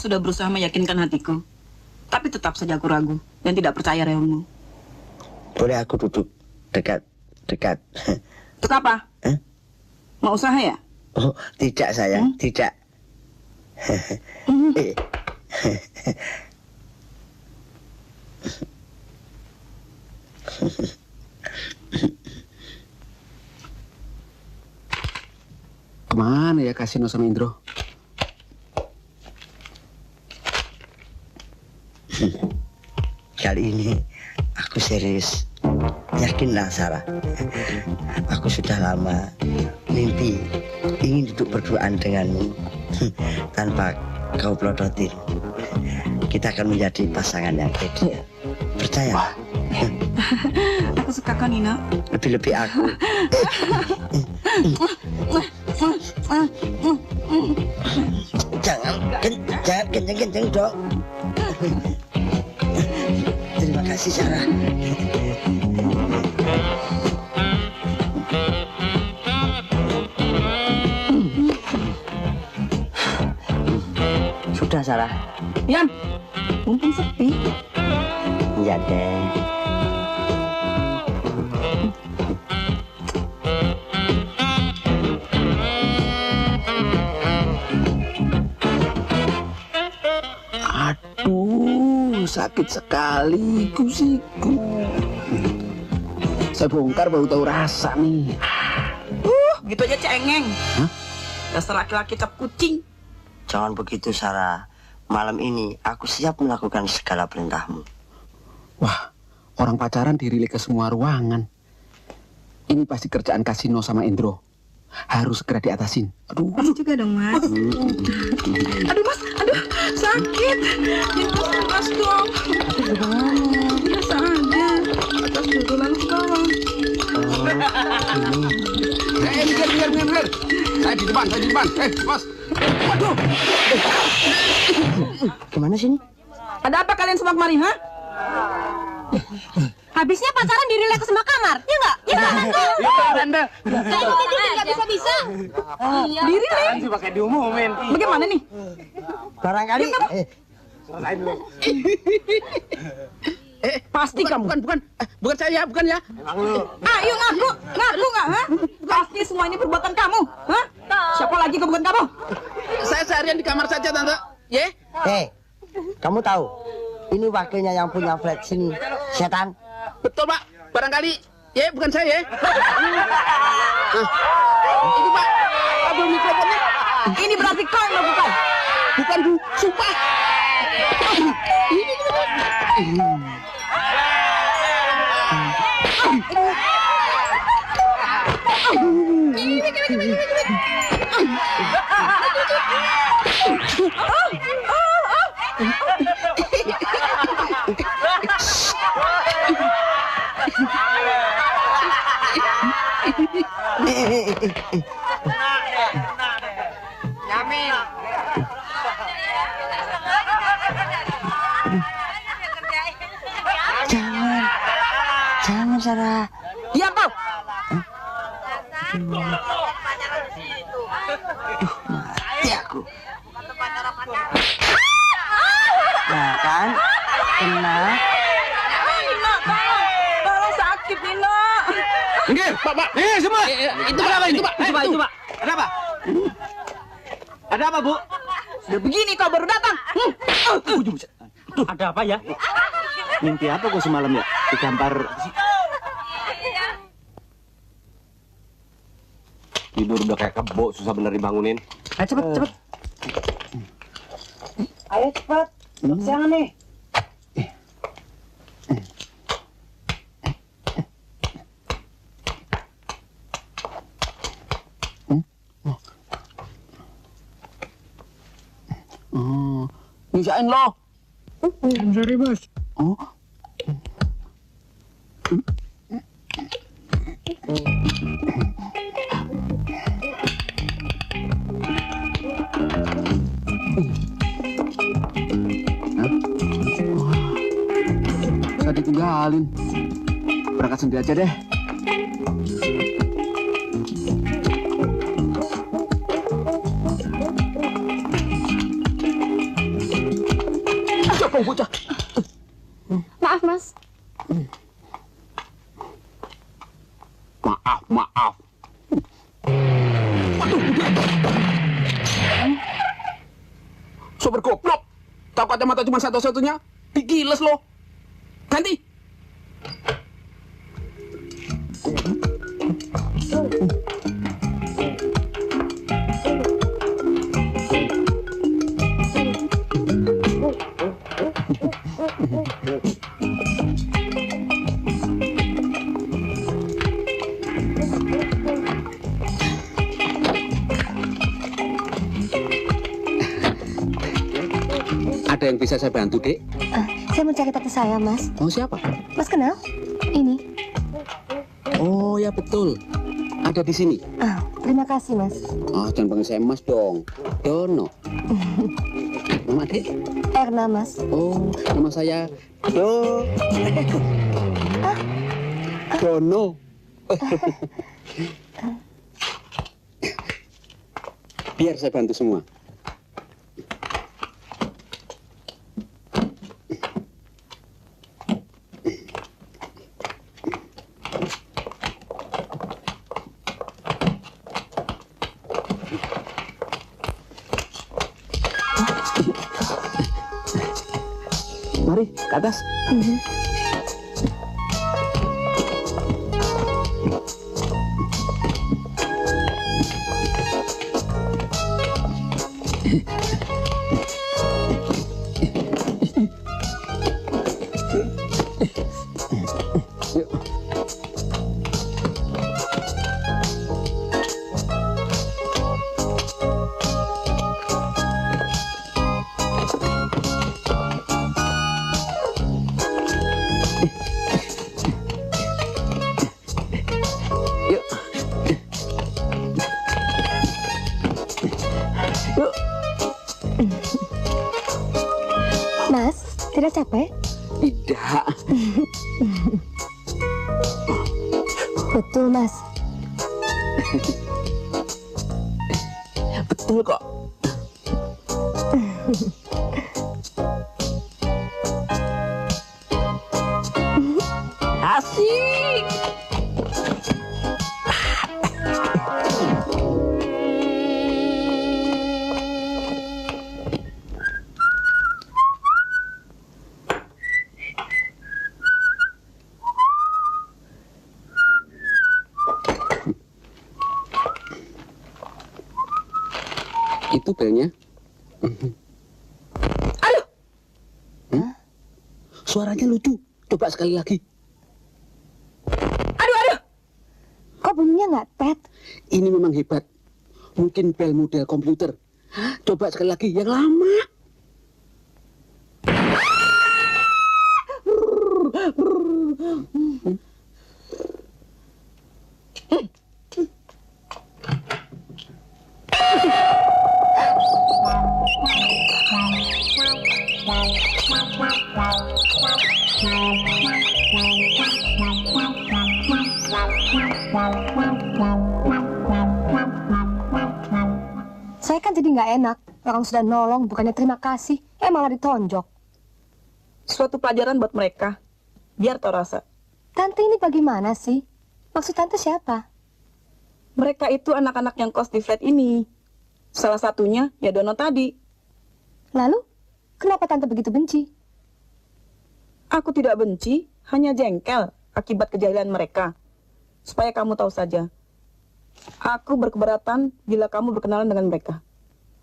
Sudah berusaha meyakinkan hatiku, tapi tetap saja aku ragu dan tidak percaya reongmu. Boleh aku duduk dekat? Untuk apa? Mau usaha ya? Oh, tidak sayang, tidak. Kemana ya Kasino sama Indro? Kali ini aku serius. Yakinlah Sarah, aku sudah lama mimpi ingin duduk berduaan denganmu tanpa kau pelototin. Kita akan menjadi pasangan yang ideal. Percaya? Aku suka kau, Nino. Lebih-lebih aku. Jangan kenceng-kenceng dong. Terima kasih Sarah. Sudah Sarah. Yan, mumpung sepi. Iya deh. Aduh, sakit sekali gusiku. Saya bongkar baru tahu rasa nih. Gitu aja cengeng. Hah? Dasar laki-laki cap kucing. Jangan begitu Sarah. Malam ini aku siap melakukan segala perintahmu. Wah, orang pacaran dirilik ke semua ruangan. Ini pasti kerjaan Kasino sama Indro. Harus segera diatasin. Aduh. Mas juga dong, Mas. Aduh, Mas. Aduh, sakit. Mas dong. Biasa aja. Atas dulu langsung. Minggir. Saya di depan. Bos. Waduh. Kemana sini? Ada apa kalian semua kemari, ha? Habisnya pacaran di rileks sebelah kamar, ya nggak? Ya nggak? Tante. Kayak gitu nggak bisa-bisa. Diri nih. Sih pakai diumumin. Bagaimana nih? Barangkali Pasti kamu. Bukan saya, bukan ya. Ayo ngaku nggak, ha? Pasti semua ini perbuatan kamu, ha? Siapa lagi kalau bukan kamu? Saya seharian di kamar saja, Tante. Ye? kamu tahu ini wakilnya yang punya flat sini, setan. Betul, Pak. Barangkali ye, bukan saya, ye. Ini, Pak. Kabel mikrofonnya. Ini berarti kau yang melakukan. Bukan, Bu. Sumpah. Jangan Sarah. Diam kau. Mati aku. Nah kan, kena. Nina, tolong sakit Nina. Minggir, Pak. Semua. Itu kenapa ini, Pak? Itu Pak. Kenapa? Ada apa, Bu? Sudah begini kau baru datang. Ada apa ya? Mimpi apa kau semalam ya? Digampar tidur udah kayak kebo, susah bener dibangunin. Ayo cepet. Ayo cepat. Siang nih. Nyisain lo. Sorry bos. Oh. Saya ditinggalin. Berangkat sendiri aja deh. Siapa bocah? Maaf mas. Maaf. Sopir goblok. Tahu kacamata cuma satu-satunya? Digiles lo. Ganti. Ada yang bisa saya bantu, Dek? Saya mau cari pacar saya mas. Oh, siapa? Mas kenal? Ini. Oh, ya betul. Ada di sini. Terima kasih mas. Ah, jangan panggil saya Mas dong. Dono. Nama Dek? Erna mas. Oh, nama saya Dono. Biar saya bantu semua. Mari, ke atas. Tidak capek? Tidak. Betul, Mas. Betul kok. Asik. Itu belnya. Aduh, Suaranya lucu. Coba sekali lagi. aduh. Kok bunyinya nggak tet? Ini memang hebat. Mungkin bel model komputer. Coba sekali lagi yang lama. Saya kan jadi nggak enak. Orang sudah nolong, bukannya terima kasih. Malah ditonjok. Suatu pelajaran buat mereka. Biar tau rasa. Tante ini bagaimana sih? Maksud tante siapa? Mereka itu anak-anak yang kos di flat ini. Salah satunya ya Dono tadi. Lalu, kenapa tante begitu benci? Aku tidak benci, hanya jengkel akibat kejahilan mereka. Supaya kamu tahu saja. Aku berkeberatan bila kamu berkenalan dengan mereka.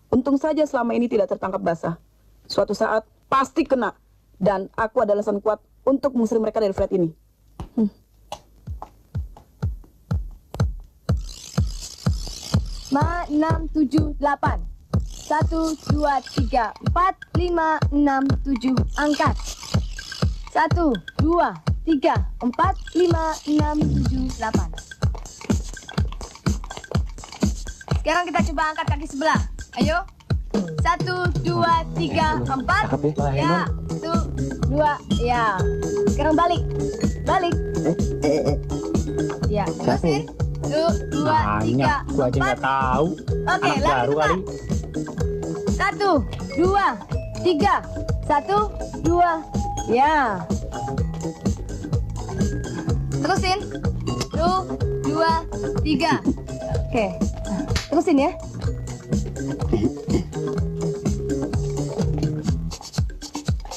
Untung saja selama ini tidak tertangkap basah. Suatu saat pasti kena. Dan aku ada alasan kuat untuk mengusir mereka dari flat ini. Ma 6, 7, 8 1, 2, 3, 4, 5, 6, 7 Angkat 1, 2, 3, 4, 5, 6, 7, 8 Sekarang kita coba angkat kaki sebelah. Ayo 1, 2, 3, 4 Ya 1, 2 Ya Sekarang balik Balik Ya terusin 1, 2, 3, Gua aja 4 nggak tahu. Oke, Anak lari baru cepat. kali. 1, 2, 3 1, 2 Ya Terusin 1, 2, 3 Oke Terusin ya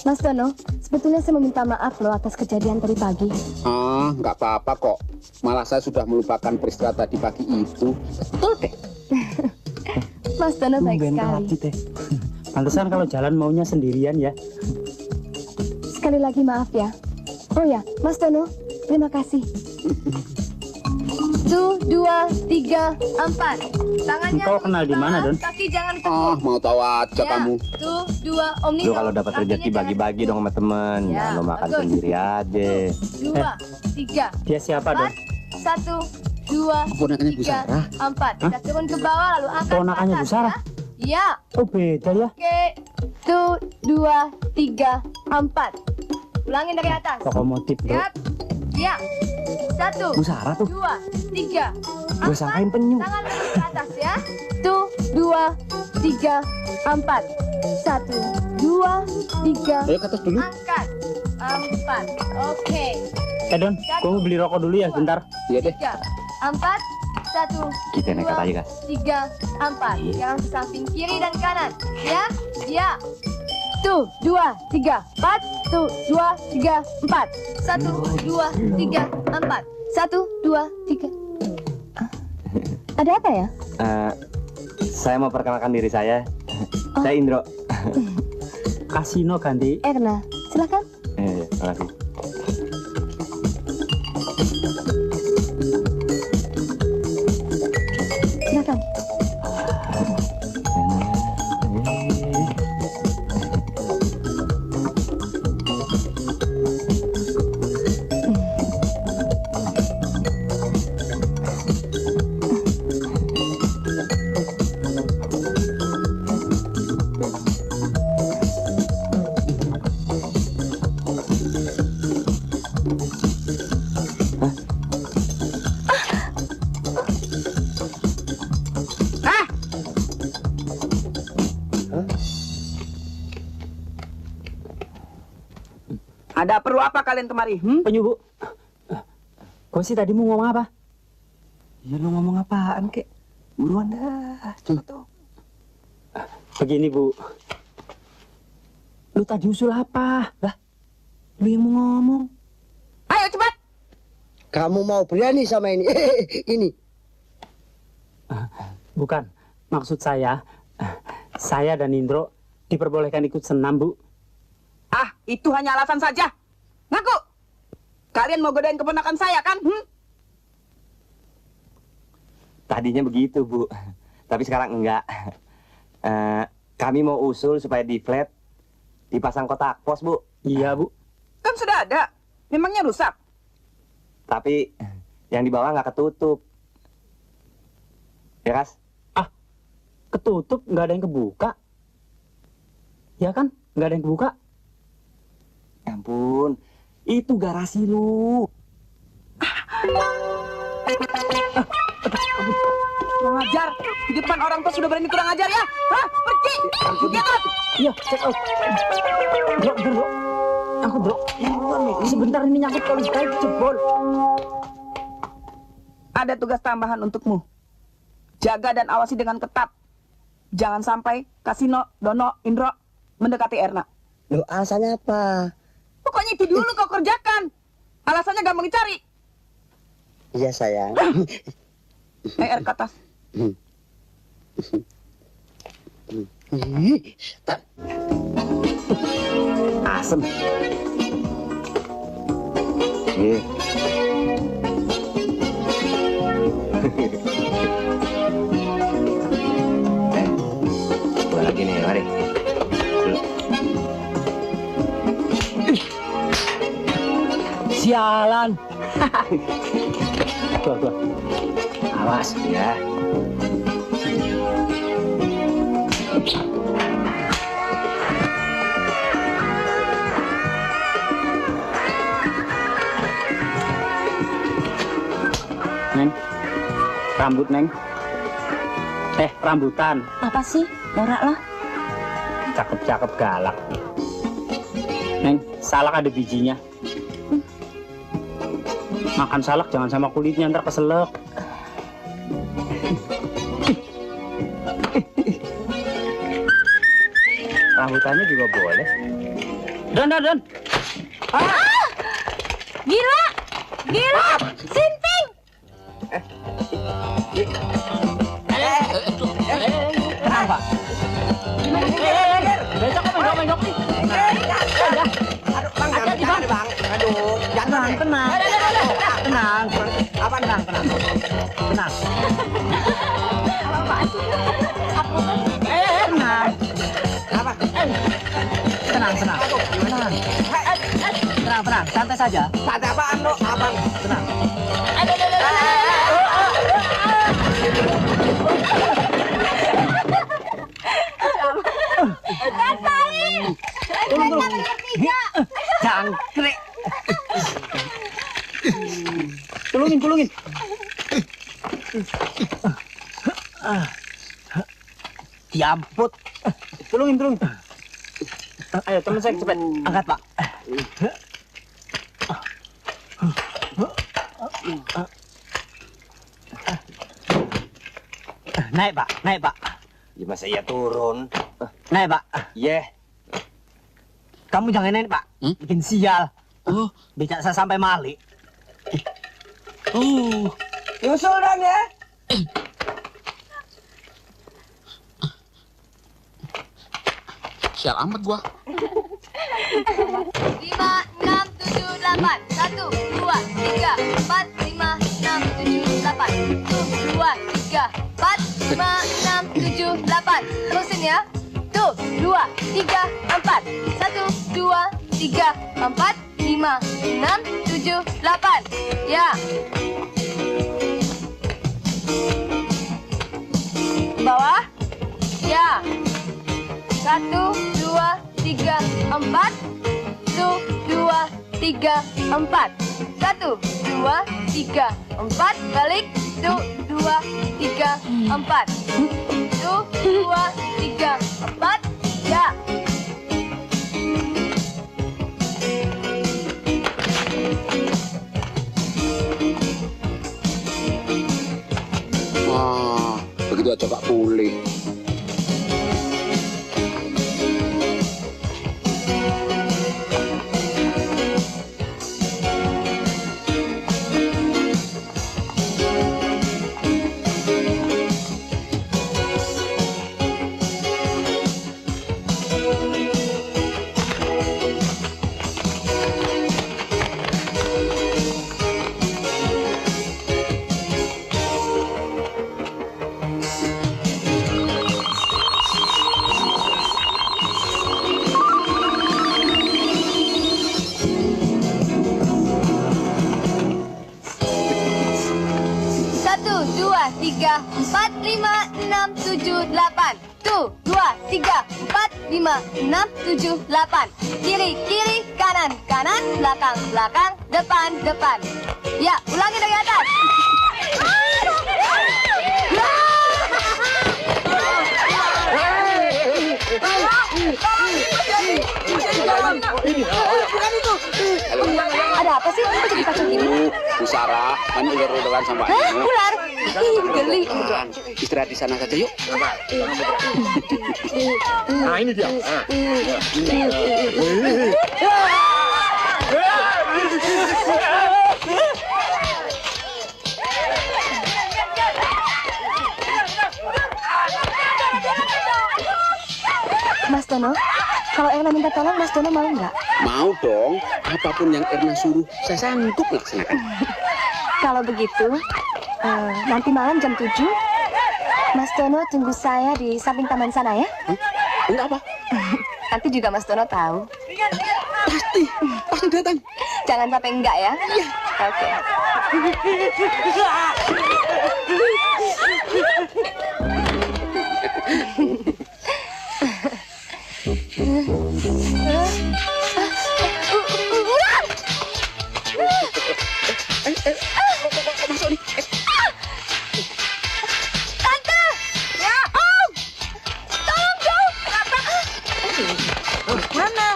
Mas Dono, sebetulnya saya meminta maaf loh atas kejadian tadi pagi. Ah, nggak apa-apa kok. Malah saya sudah melupakan peristiwa tadi pagi itu. Betul deh. Mas Dono baik Tumben sekali. tadi teh. Pantesan kalau jalan maunya sendirian ya. Sekali lagi maaf ya. Oh ya, Mas Dono, terima kasih. 1, 2, 3, 4 Tangannya Engkau kenal di mana, Don? Kaki jangan Ah, tekuk. mau tahu aja Ya, kamu. 1, 2, Om Nino. Lu kalau dapat Kakinya rezeki jangan bagi-bagi dong sama temen. Ya, Jangan lo makan bagus. sendiri aja. 2, 3, Dia siapa, Don? 1, 2, Keponakannya Bu 3, Sarah. 4 Kita turun ke bawah lalu angkat Keponakannya ke Bu atas, Sarah? Ya, Oh, beda ya. oke 1, 2, 3, 4 Ulangin dari atas. Lokomotif, Bro. Siap. Ya. 1, Bu Sarah tuh. 2, 3, Gue sangkain penyu. Tangan lurus ke atas ya. 1, 2, 3, 4 1, 2, 3 Ayo ke atas dulu. Angkat 4 Oke Don, gue mau beli rokok dulu ya, bentar. Iya deh. 3, 4 1, Kita nekat aja, Kak. 3, 4 Sekarang ke samping kiri dan kanan. Ya. Ya. 1, 2, 3, 4 1, 2, 3, 4 1, 2, 3, 4 1, 2, 3 Ada apa ya? Saya mau perkenalkan diri saya. Saya Indro. Kasino ganti. Erna, silakan. Terima kasih. Silakan. Ada perlu apa kalian kemari? Penyu, Bu. Kau sih tadi mau ngomong apa? Ya lu ngomong apaan, kek? Buruan dah, cepet tuh. Begini, Bu. Lu tadi usul apa? Lah, lu yang mau ngomong. Ayo cepat. Kamu mau berani sama ini? Ini. Bukan, maksud saya dan Indro diperbolehkan ikut senam, Bu. Ah, itu hanya alasan saja. Ngaku. Kalian mau godain keponakan saya kan? Tadinya begitu, Bu. Tapi sekarang enggak. Kami mau usul supaya di flat dipasang kotak pos, Bu. Iya, Bu. Kan sudah ada. Memangnya rusak? Tapi yang di bawah nggak ketutup. Ya, Kas? Ketutup, nggak ada yang kebuka. Ya kan? Nggak ada yang kebuka. Ya ampun, itu garasi lu. Kurang ajar. Di depan orang tua sudah berani kurang ajar ya? Hah? Pergi. Get out. Iya, check out. Bro. Aku, Bro. Sebentar ini nyangkut kalau baik jebol. Ada tugas tambahan untukmu. Jaga dan awasi dengan ketat. Jangan sampai Kasino, Dono, Indro mendekati Erna. Loh, alasannya apa? Pokoknya itu dulu kau kerjakan. Alasannya gampang dicari. Iya, sayang. Er ke atas. Setan. Asem. Iya. Gua lagi nih, mari. Sialan. Tuh. Awas. Ya. Neng. Rambut, Neng. Rambutan. Apa sih? Norak lah. Cakep galak. Neng, salak ada bijinya. Makan salak jangan sama kulitnya, ntar keselak. Rambutannya juga boleh. Don. Gila! Sinting! Kenapa? Besok kok menggok nih. Jangan, Bang. Aduh, jangan. Tenang. Apa tenang? Tenang. Apaan sih? Tenang. Apa? Tenang. Tenang, santai saja. Ada apaan, lo? Abang. Tenang. Jangkrik. Tulungin. Diamput. Tulungin. Ayo, teman saya cepet. Angkat, Pak. Naik, Pak. Ya masa iya turun. Naik, Pak. Yeh. Kamu jangan naik, Pak. Bikin sial. Becak saya sampai malik. Nyusul dong ya. Sial amat gua. 5, 6, 7, 8. 1, 2, 3, 4, 5, 6, 7, 8. 1, 2, 3, 4, 5, 6, 7, 8. Terusin ya. 1, 2, 3, 4. 1, 2, 3, 4, 5, 6, 7, 8. Ya. Bawah. Ya. 1, 2, 3, 4. 1, 2, 3, 4. 1, 2, 3, 4. Balik. 1, 2, 3, 4. 1, 2, 3, 4. Ya. begitu aja gak boleh. Satu, dua, tiga, empat, lima, enam, tujuh, delapan. Tuh, 2, 3, 4, 5, 6, 7, 8. Kiri, kiri, kanan, kanan, belakang, belakang, depan, depan. Ya, ulangi dari atas. Ada apa sih? Kok jadi kacau gini? Bu Sarah, kan ular-ularan sama Hah? Inu. Ular? Ih, geli. Istirahat di sana saja yuk. Nah, ini dia. Mas Dono, kalau Erna minta tolong, Mas Dono mau nggak? Mau dong, apapun yang Erna suruh, saya sanggup laksanakan. Kalau begitu, nanti malam jam 7, Mas Dono tunggu saya di samping taman sana ya. Enggak apa? Nanti juga Mas Dono tahu. Pasti datang. Jangan sampai enggak ya. Iya. Oke. Tante! Ya, Om! Tolong dong! Mana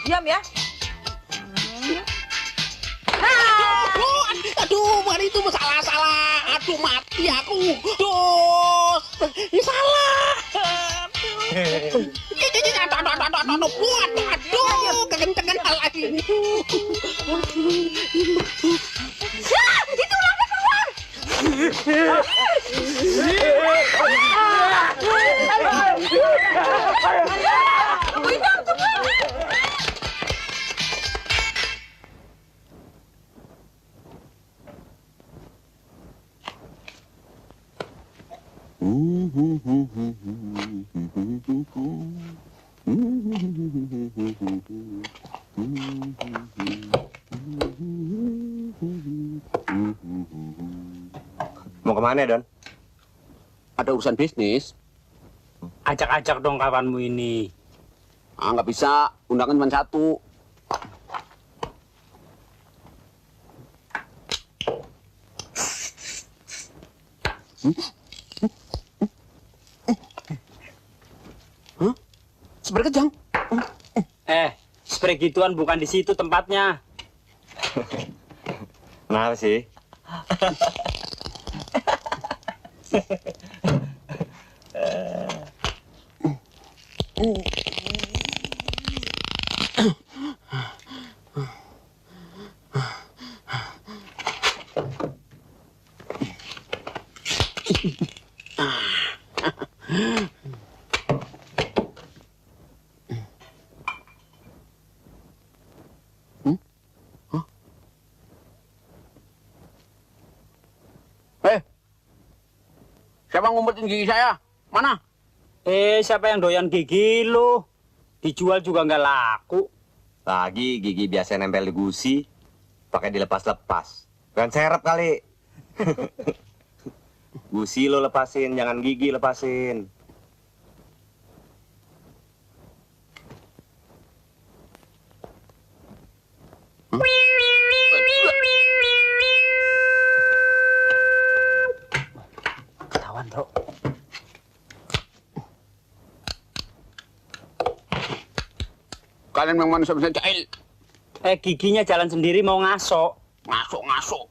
Diam ya. Aduh, bukan itu salah. Aduh, mati aku. Aduh, salah. Aduh, kekencengan hal ini. Itu ulangnya keluar! Mau kemana, Don? Ada urusan bisnis. Acak-acak dong kawanmu ini. Nggak bisa, undangan cuma satu. Spray kejang. Spray gituan bukan di situ tempatnya. Kenapa sih? Siapa ngumpetin gigi saya? Mana? Siapa yang doyan gigi lo? Dijual juga nggak laku. Lagi gigi biasa nempel di gusi, pakai dilepas-lepas. Kan serep kali. Gusi lo lepasin, jangan gigi lepasin. Ketahuan, bro. Kalian memang manusia jahil. Giginya jalan sendiri mau ngaso. Masuk.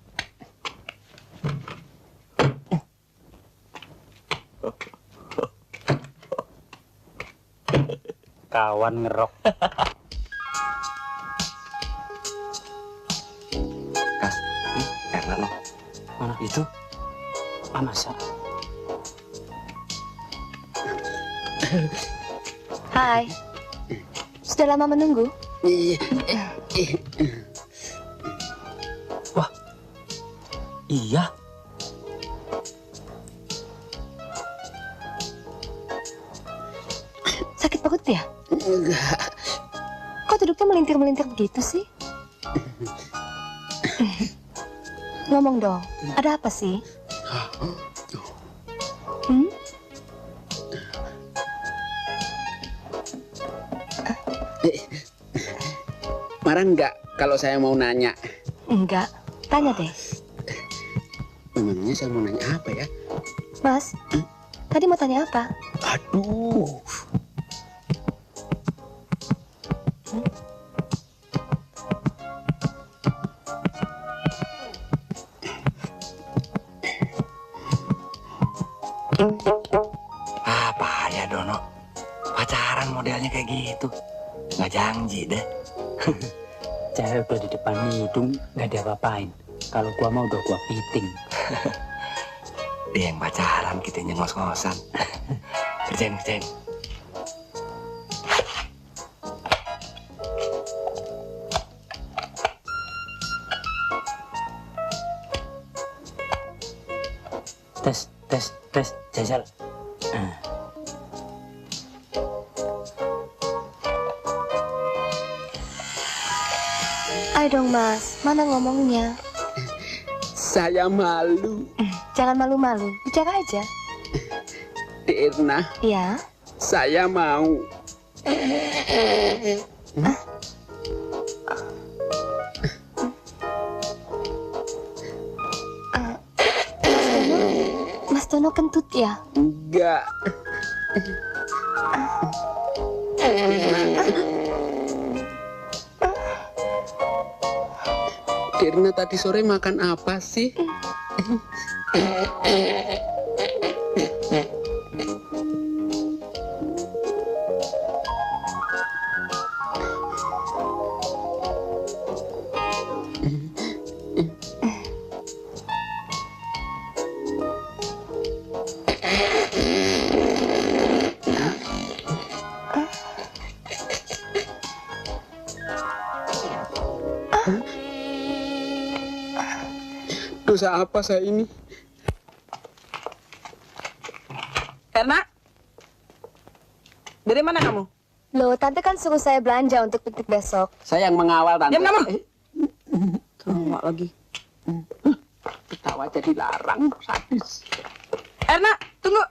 Kawan ngerok. Kas, Erna lo. Mana? Itu Masa? Hai. Sudah lama menunggu? Iya. Sakit perut ya? Enggak. Kok duduknya melintir-melintir begitu sih? Ngomong dong, ada apa sih? Hmm? Marah nggak kalau saya mau nanya? Enggak, tanya deh. Memangnya saya mau nanya apa ya? Mas, tadi mau tanya apa? Aduh. apa ya Dono? Pacaran modelnya kayak gitu. Nggak janji deh. Cewek udah di depan hidung, nggak diapa-apain. Kalau gua mau udah gua piting. Dia yang pacaran, kita yang ngos-ngosan. Kerjain. Tes, jajal. Ayo dong mas, mana ngomongnya? Saya malu. Jangan malu-malu, bicara aja. Erna, Ya, saya mau. Mas Dono kentut ya? Enggak. Erna tadi sore makan apa sih? Dosa apa saya ini? Erna? Dari mana kamu? Loh, tante kan suruh saya belanja untuk piknik besok. Saya yang mengawal tante. Diam kamu! Tawa lagi. Ketawa jadi larang, sadis. Erna, tunggu!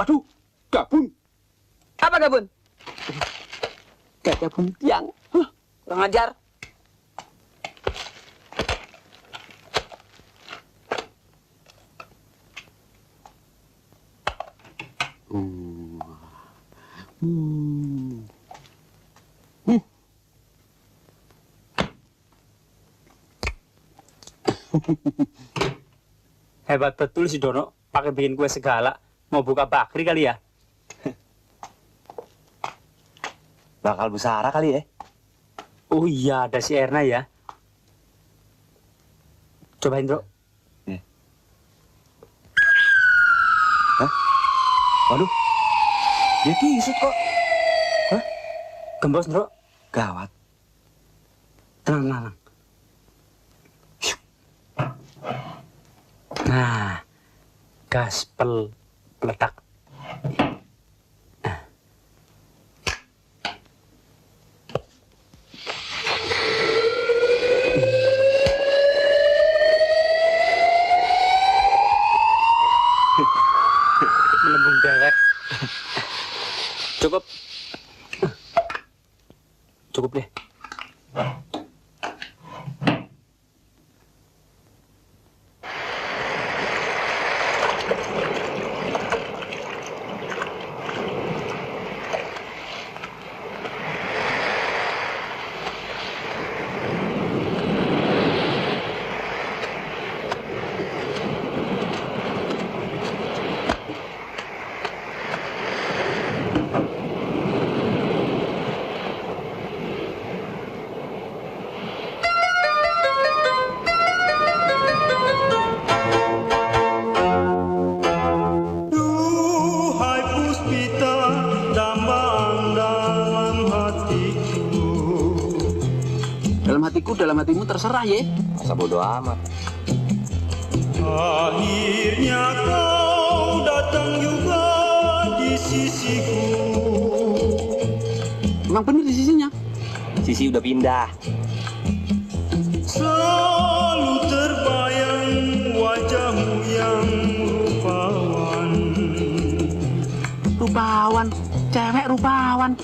Waduh, gabun. Apa gabun? Gajah buntiang. Kurang ajar. Hebat betul si Dono, pakai bikin kue segala. Mau buka bakri kali ya? Bakal busara kali ya? Oh iya, ada si Erna ya. Cobain, Bro. Waduh, dia kisut kok. Gembos, Bro. Gawat. Tenang. Nah, gaspel peledak. Melembung dewek. Cukup deh. Dalam hatiku, dalam hatimu terserah ya. Masa bodo amat. Akhirnya kau datang juga di sisiku. Emang bener di sisinya. Sisi udah pindah. Selalu terbayang wajahmu yang rupawan. Rupawan, cewek rupawan.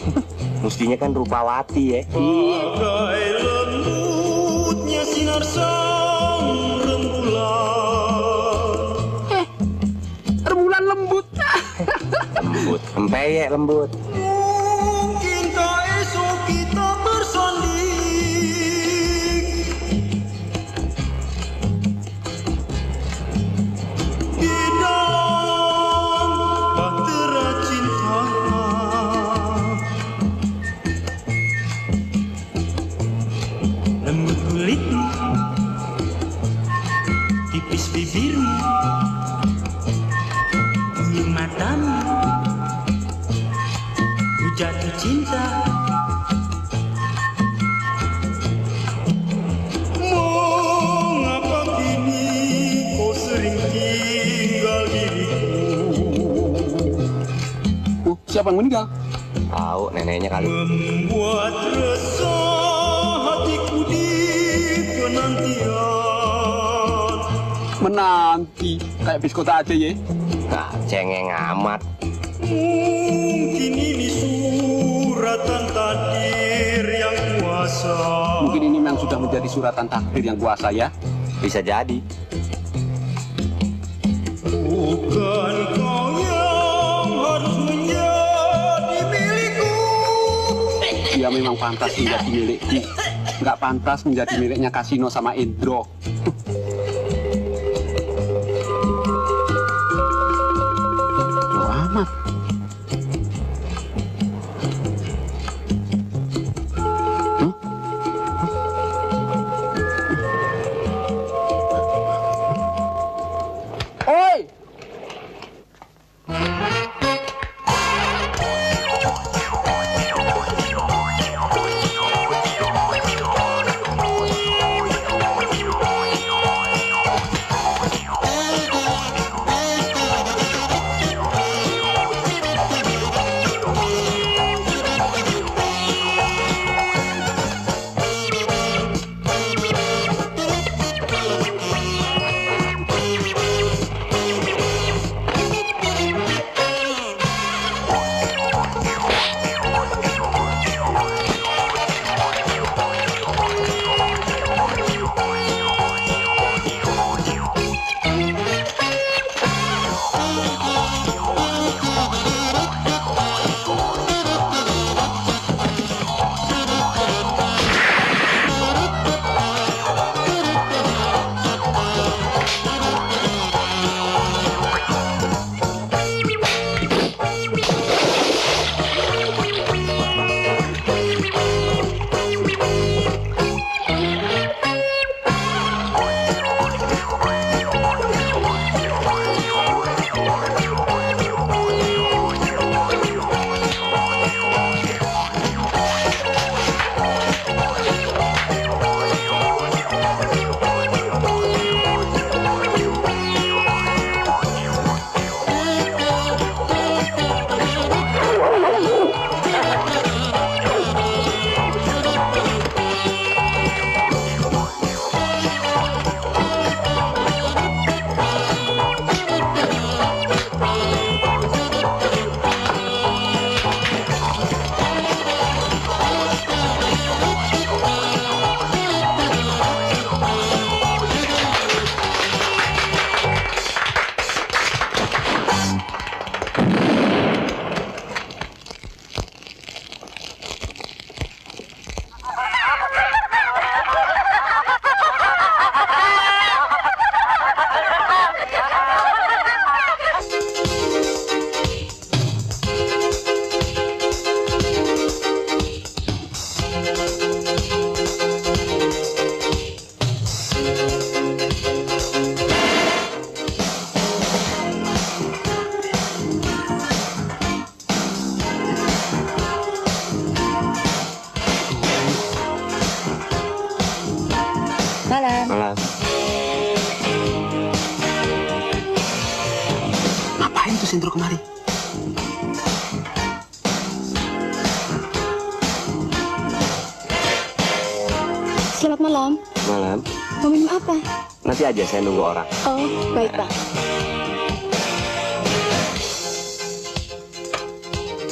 Mestinya kan Rupawati ya. Bagai lembutnya sinar sang rembulan. Rembulan lembut. Lembut. Empeyek lembut. Mungkin tak esok kita bersanding di dalam bahtera cinta. Lembut kulitmu, tipis bibirmu, bulu matamu, ku jatuh cinta. Mengapa kini kau sering tinggal diriku, Siapa yang meninggal? Tahu neneknya kali. membuat resah hatiku di penantian. Menanti. Kayak biskota aja ya. Nah, cengeng amat. Mungkin ini suratan takdir yang kuasa. Mungkin ini memang sudah menjadi suratan takdir yang kuasa ya. Bisa jadi. Bukan kau yang harus menjadi milikku. Dia memang pantas menjadi milikku. Nggak pantas menjadi miliknya Kasino sama Indro. Loh amat. Oi! Malam. Malam. Ngapain tuh Sindro kemari? Selamat malam. Malam. Mau minum apa? Nanti aja saya nunggu orang. Oh, baik Pak.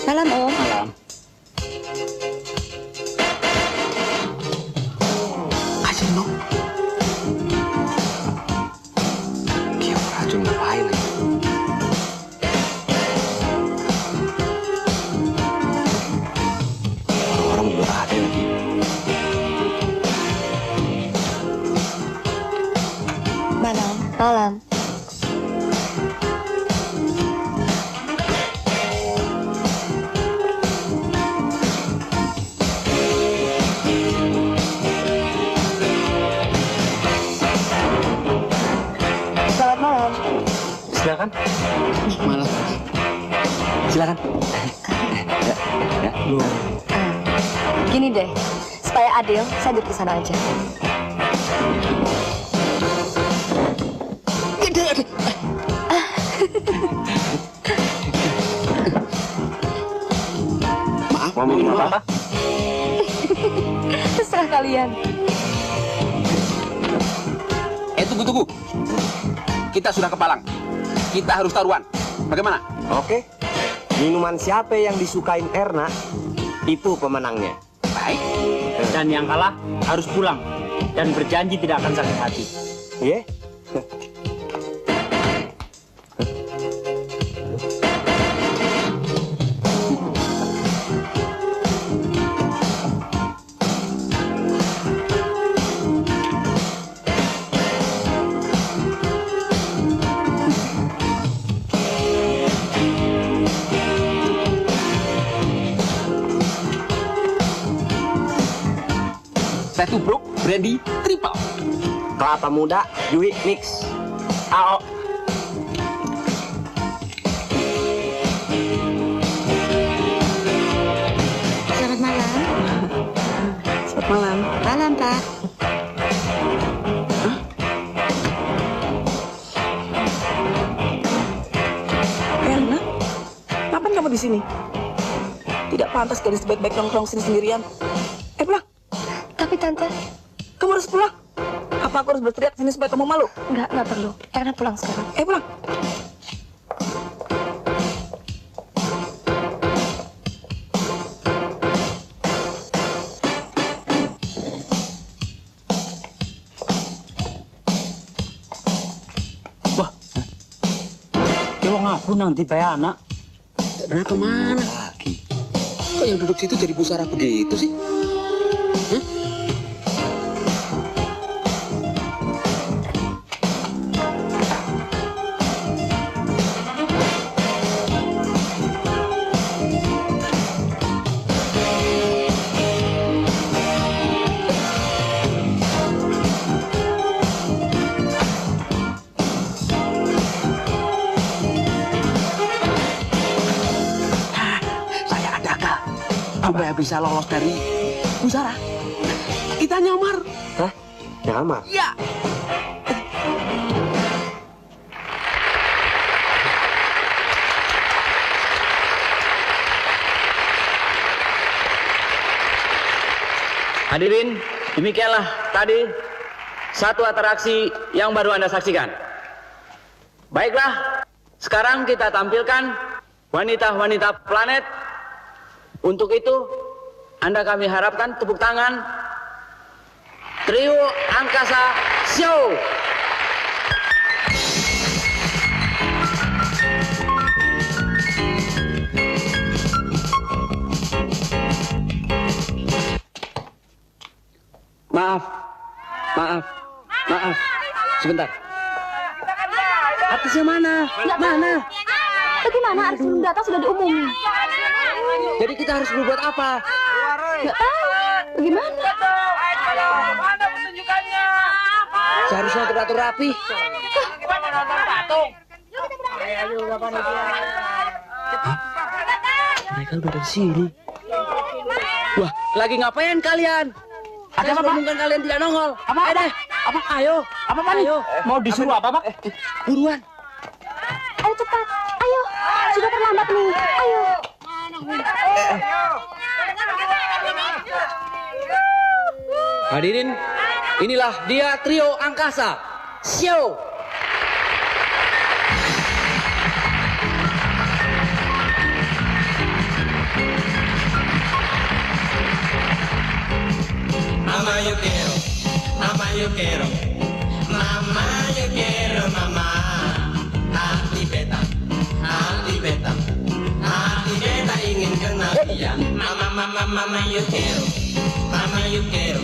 Malam Om. Malam. Kasino. Dia racun ngapain lagi? Orang juga ada lagi. Malam. Malam. Selamat malam. Silakan. Malam. Silakan. Gini deh, supaya adil, saya duduk di sana aja. Maaf, Mau minum apa? Terserah kalian. Tunggu. Kita sudah kepalang. Kita harus taruhan. Bagaimana? Oke. Minuman siapa yang disukain Erna, itu pemenangnya. Baik. Dan yang kalah harus pulang dan berjanji tidak akan sakit hati. Iya? Saya tubruk, brandy, triple. Kelapa muda, Yui mix. AO. Selamat malam. Selamat malam. Malam, Pak. Erna, ngapain kamu di sini? Tidak pantas gadis baik-baik nongkrong sini sendirian. Pulang. Tapi Tante, Kamu harus pulang. Apa aku harus berteriak sini supaya kamu malu? nggak perlu. Erna pulang sekarang. Pulang. Coba ngapun nanti bayar anak. Erna kemana? Lagi. Kok yang duduk situ jadi pusara begitu sih? Hah? Supaya bisa lolos dari pusara, kita nyamar. Hah? Nyamar? Ya. Hadirin, demikianlah tadi satu atraksi yang baru Anda saksikan. Baiklah, sekarang kita tampilkan wanita-wanita planet. Untuk itu, Anda kami harapkan tepuk tangan Trio Angkasa Show. Maaf. Sebentar. Artisnya mana? Mana? Bagaimana artis belum datang sudah diumumin? Jadi kita harus berbuat apa? Nggak tahu. Bagaimana? Seharusnya teratur rapi. Mereka udah di sini. Wah, lagi ngapain kalian? Ada apa? Mungkin kalian tidak nongol. Apa? Deh. Apa? Ayo. Apa Pak? Ayo. Mau disuruh apa, Pak? Buruan. Ayo cepat. Ayo. Sudah terlambat nih. Ayo. Hadirin, inilah dia trio angkasa. Show. Mama yo quiero, mama yo quiero, mama yo quiero, mama. Hati beta ingin kenal dia. Mama, mama, mama yo quiero, mama yo quiero,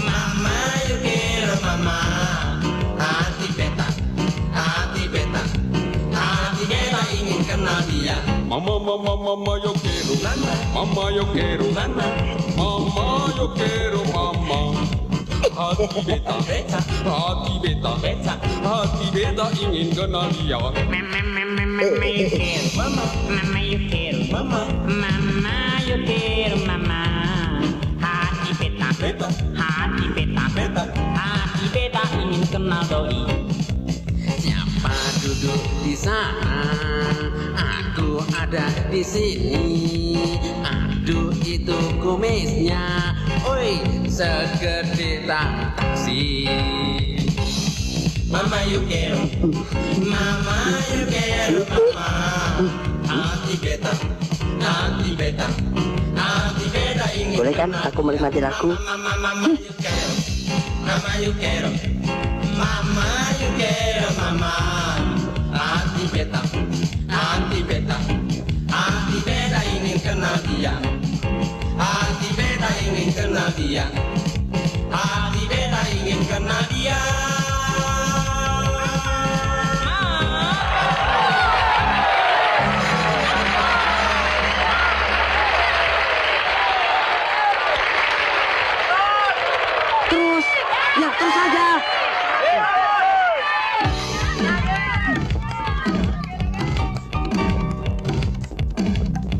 mama yo quiero, mama. Hati beta ingin kenal dia. Mama, mama, mama, yo quiero. Mama, yo quiero. Mama, yo quiero, mama. Hati beta ingin kenal dia. Mama yo quiero, mama. Mama yo quiero, mama. Mama yo quiero, mama. Hati beta ingin kenal doi. Siapa duduk di sana? Aku ada di sini. Aduh itu kumisnya, oi segede taksi. Mama yo quiero, mama yo quiero, mama. Hati beta ingin. Boleh kan aku menikmati lagu? Mama yo quiero, mama yo quiero, mama yo quiero, mama. Hati beta ingin kenal dia. Hati beta ingin kenal dia. Hati beta ingin kenal dia. Terus saja.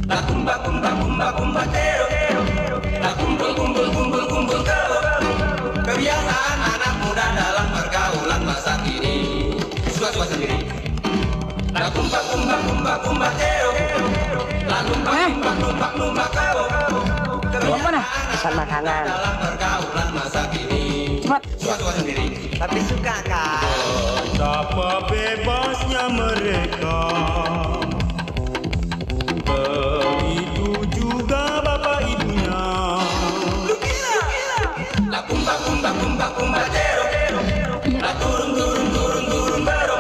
La kumba kumba kumba kumba tero. La kumpul kumpul kumpul kumpul kero. Kebiasaan anak muda dalam pergaulan masa kini. Suka-suka sendiri. La kumba kumba kumba kumba tero. La lumba lumba lumba lumba kero. Kebiasaan Pesan makanan. dalam pergaulan masa kini. Cepat. Suka-suka sendiri. Tapi suka kan? Betapa bebasnya mereka. Begitu juga bapak ibunya. La kumba kumba kumba kumba tero. La turun turun turun turun bero.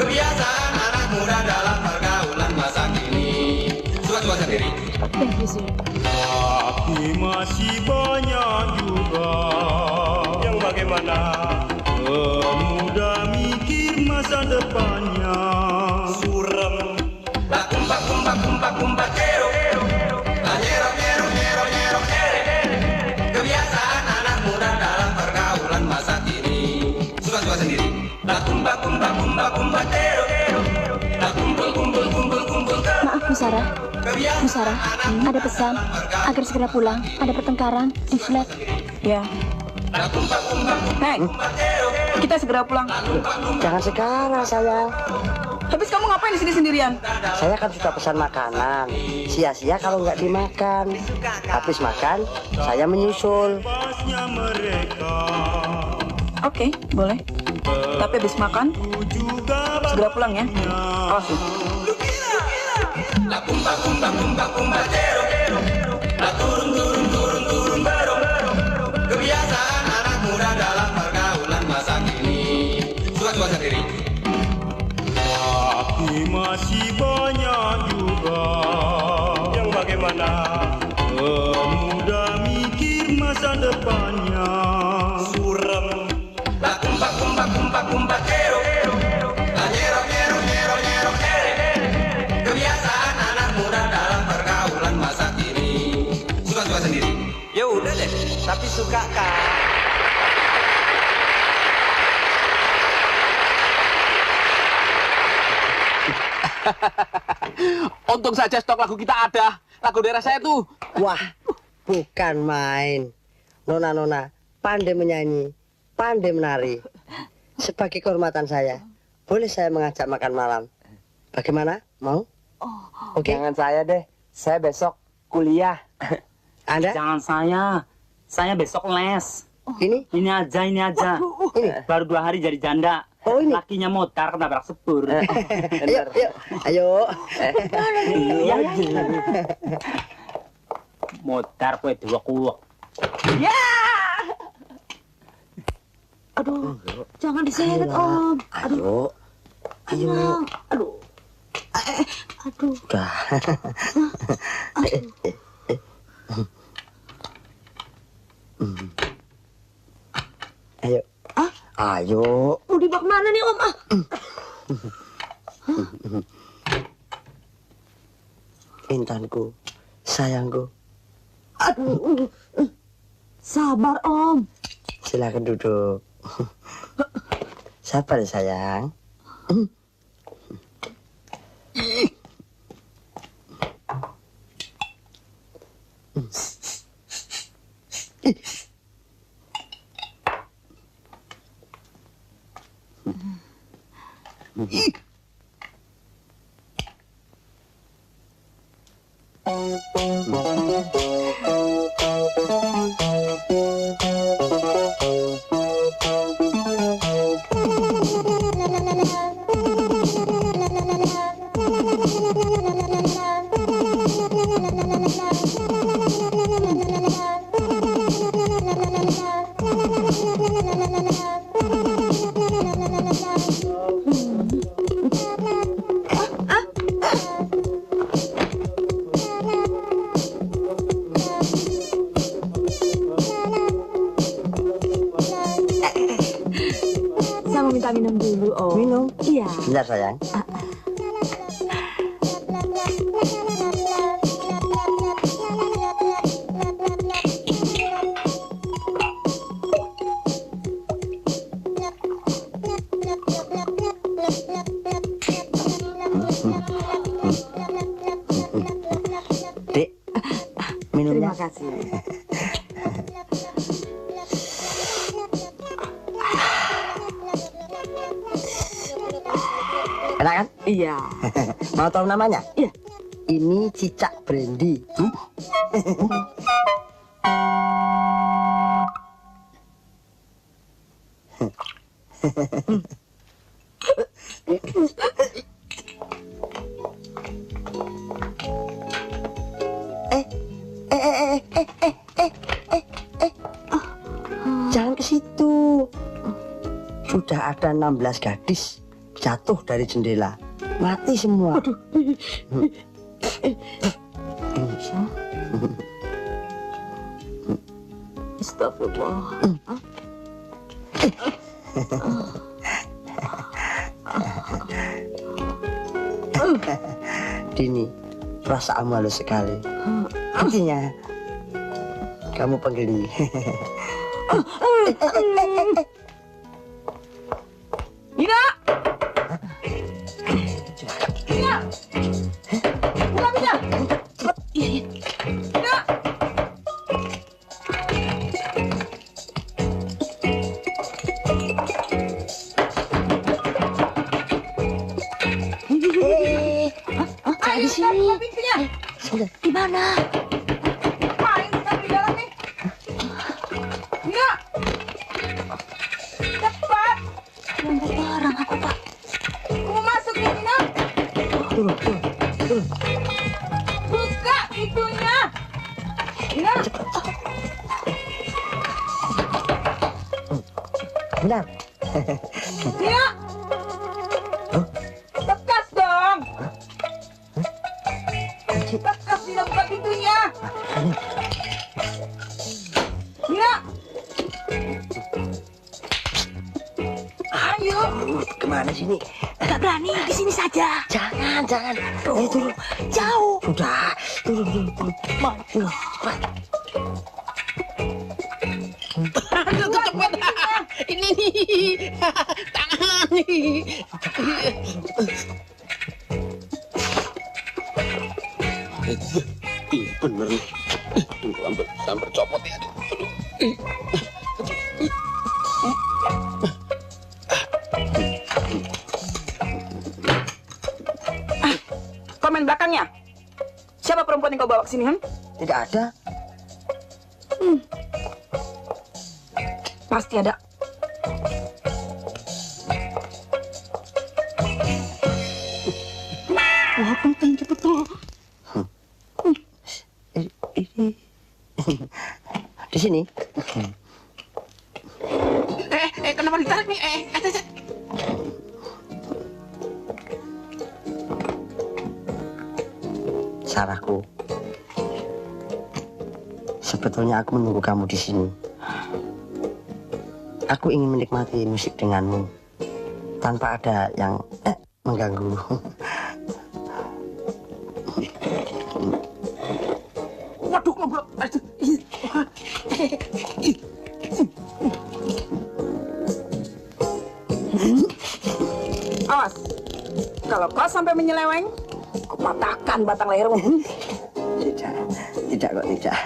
Kebiasaan anak muda dalam pergaulan masa kini. Suka-suka sendiri. Tapi masih banyak juga yang bagaimana pemuda mikir masa depannya. Suram. La kumba kumba kumba kumba tero. La nyero nyero nyero nyero ere. Kebiasaan anak muda dalam pergaulan masa kini. Suka-suka sendiri. La kumba kumba kumba kumba tero. La kumpul kumpul kumpul kumpul tero. Maaf Bu Sarah. Bu Sarah, ada pesan agar segera pulang. Ada pertengkaran di flat. Ya. Hei, kita segera pulang. Jangan sekarang sayang. Habis kamu ngapain di sini sendirian? Saya kan sudah pesan makanan. Sia-sia kalau nggak dimakan. Habis makan, saya menyusul. Oke, boleh. Tapi habis makan, segera pulang ya. Awas nih. La kumba kumba kumba kumba tero. La turun turun turun turun bero. Kebiasaan anak muda dalam pergaulan masa kini. Suka-suka sendiri. Tapi masih banyak juga yang bagaimana pemuda mikir masa depannya. Suram. La kumba kumba kumba kumba tero. La nyero nyero nyero nyero ere. Kebiasaan anak muda dalam pergaulan masa kini. Suka-suka sendiri. Ya udah deh, tapi suka kan. Untung saja stok lagu kita ada. Lagu daerah saya tuh. Wah, bukan main. Nona-nona pandai menyanyi. pandai menari. Sebagai kehormatan saya, boleh saya mengajak makan malam. Bagaimana? Mau? Oke. Jangan saya deh. Saya besok kuliah. Anda? Jangan saya besok les. Ini aja. ini. Baru 2 hari jadi janda. Oh, ini. Lakinya motor ketabrak sepur. Ayo. Iya. Motor kowe kuwek. Ya! Aduh, jangan diseret, Om. Ayo. Aduh. Udah. Ayo. Ayo. Mau dibawa kemana nih, Om? Intanku, sayangku. Aduh. Sabar, Om. Silakan duduk. Sabar sayang. Saya mau minta minum dulu, Om. Minum? Iya. Bentar sayang. Dek, minumnya. Terima kasih. Enak kan? Iya. Mau tahu namanya? Iya. Ini cicak brandy. Jangan ke situ. Sudah ada 16 gadis jatuh dari jendela, mati semua. Astagfirullah. Dini, perasaanmu halus sekali. Artinya, kamu panggil Dini. Nina! Nina! Buka, Nina! Cepat. Nina! Saya di sini. Buka pintunya. Di mana? Main kita di dalam nih. Nina! Cepat. Orang apa, Pak? Kamu masuk nih, Nina. Buka pintunya. Nina! Benar. Nina! Tekas dong. Tekas, Nina, buka pintunya. Nina! Ayo. Kemana sini? Gak berani, di sini saja. Jangan. Turun. Jauh. Sudah. Turun. Maju. Cepat. Aduh, cepat. Ini nih. Tangan nih. Ih, bener nih. Hampir copot ya. Aduh. kau bawa ke sini, Han? Tidak ada. Pasti ada. Wah, penting cepet tuh. Ini di sini. Kenapa ditarik nih? Sarahku. Sebetulnya aku menunggu kamu di sini. Aku ingin menikmati musik denganmu tanpa ada yang mengganggu. Waduh, ngobrol. Awas, kalau kau sampai menyeleweng, aku patahkan batang lehermu. Tidak kok, tidak.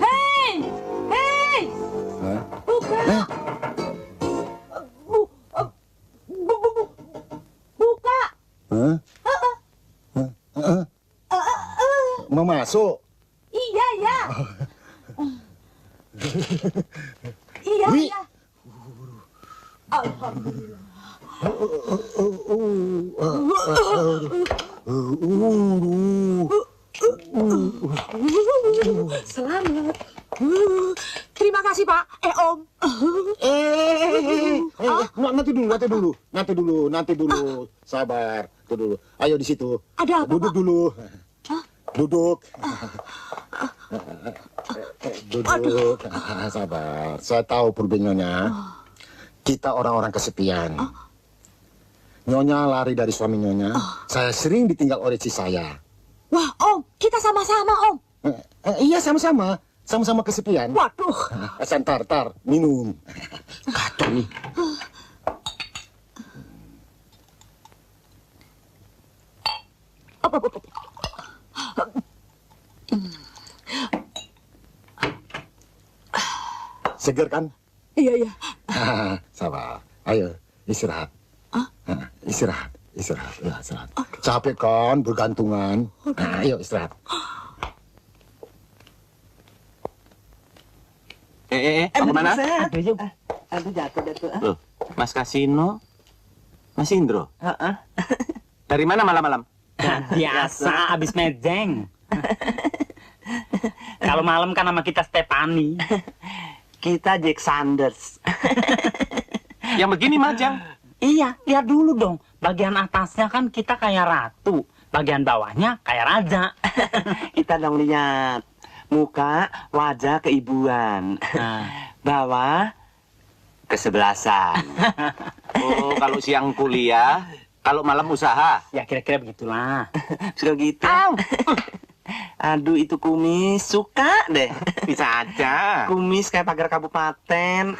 Hei! Hei! Buka! Buka! Mau masuk? Iya, iya. Iya, Wi. iya. Alhamdulillah. Selamat. Terima kasih, Pak. Om. Nanti dulu. Sabar, tuh dulu. Ayo di situ. Ada apa, Duduk Pak? dulu. Duduk. Duduk. Sabar. Saya tahu Nyonya. Kita orang-orang kesepian. Nyonya lari dari suami Nyonya. Saya sering ditinggal oleh istri saya. Wah, Om. Kita sama-sama, Om. Iya, sama-sama. Sama-sama kesepian. Waduh. Tar, minum. Kacau nih. Apa? Seger kan? Iya, iya. Sabar. Ayo, istirahat. Istirahat. Ya, istirahat. Capek kan, bergantungan. Ayo, istirahat. Mau kemana? Aduh, jatuh. Loh, Mas Kasino, Mas Indro. Dari mana malam-malam? Biasa, abis mejeng. Kalau malam kan nama kita Stefani. Kita Jack Sanders. Yang begini Majang. Iya, lihat dulu dong. Bagian atasnya kan kita kayak ratu. Bagian bawahnya kayak raja. Kita dong lihat. Muka, wajah keibuan. Bawah, kesebelasan. Oh, kalau siang kuliah, kalau malam usaha. Ya kira-kira begitulah. Suka gitu. Aduh, itu kumis. Suka deh. Bisa aja. Kumis kayak pagar kabupaten.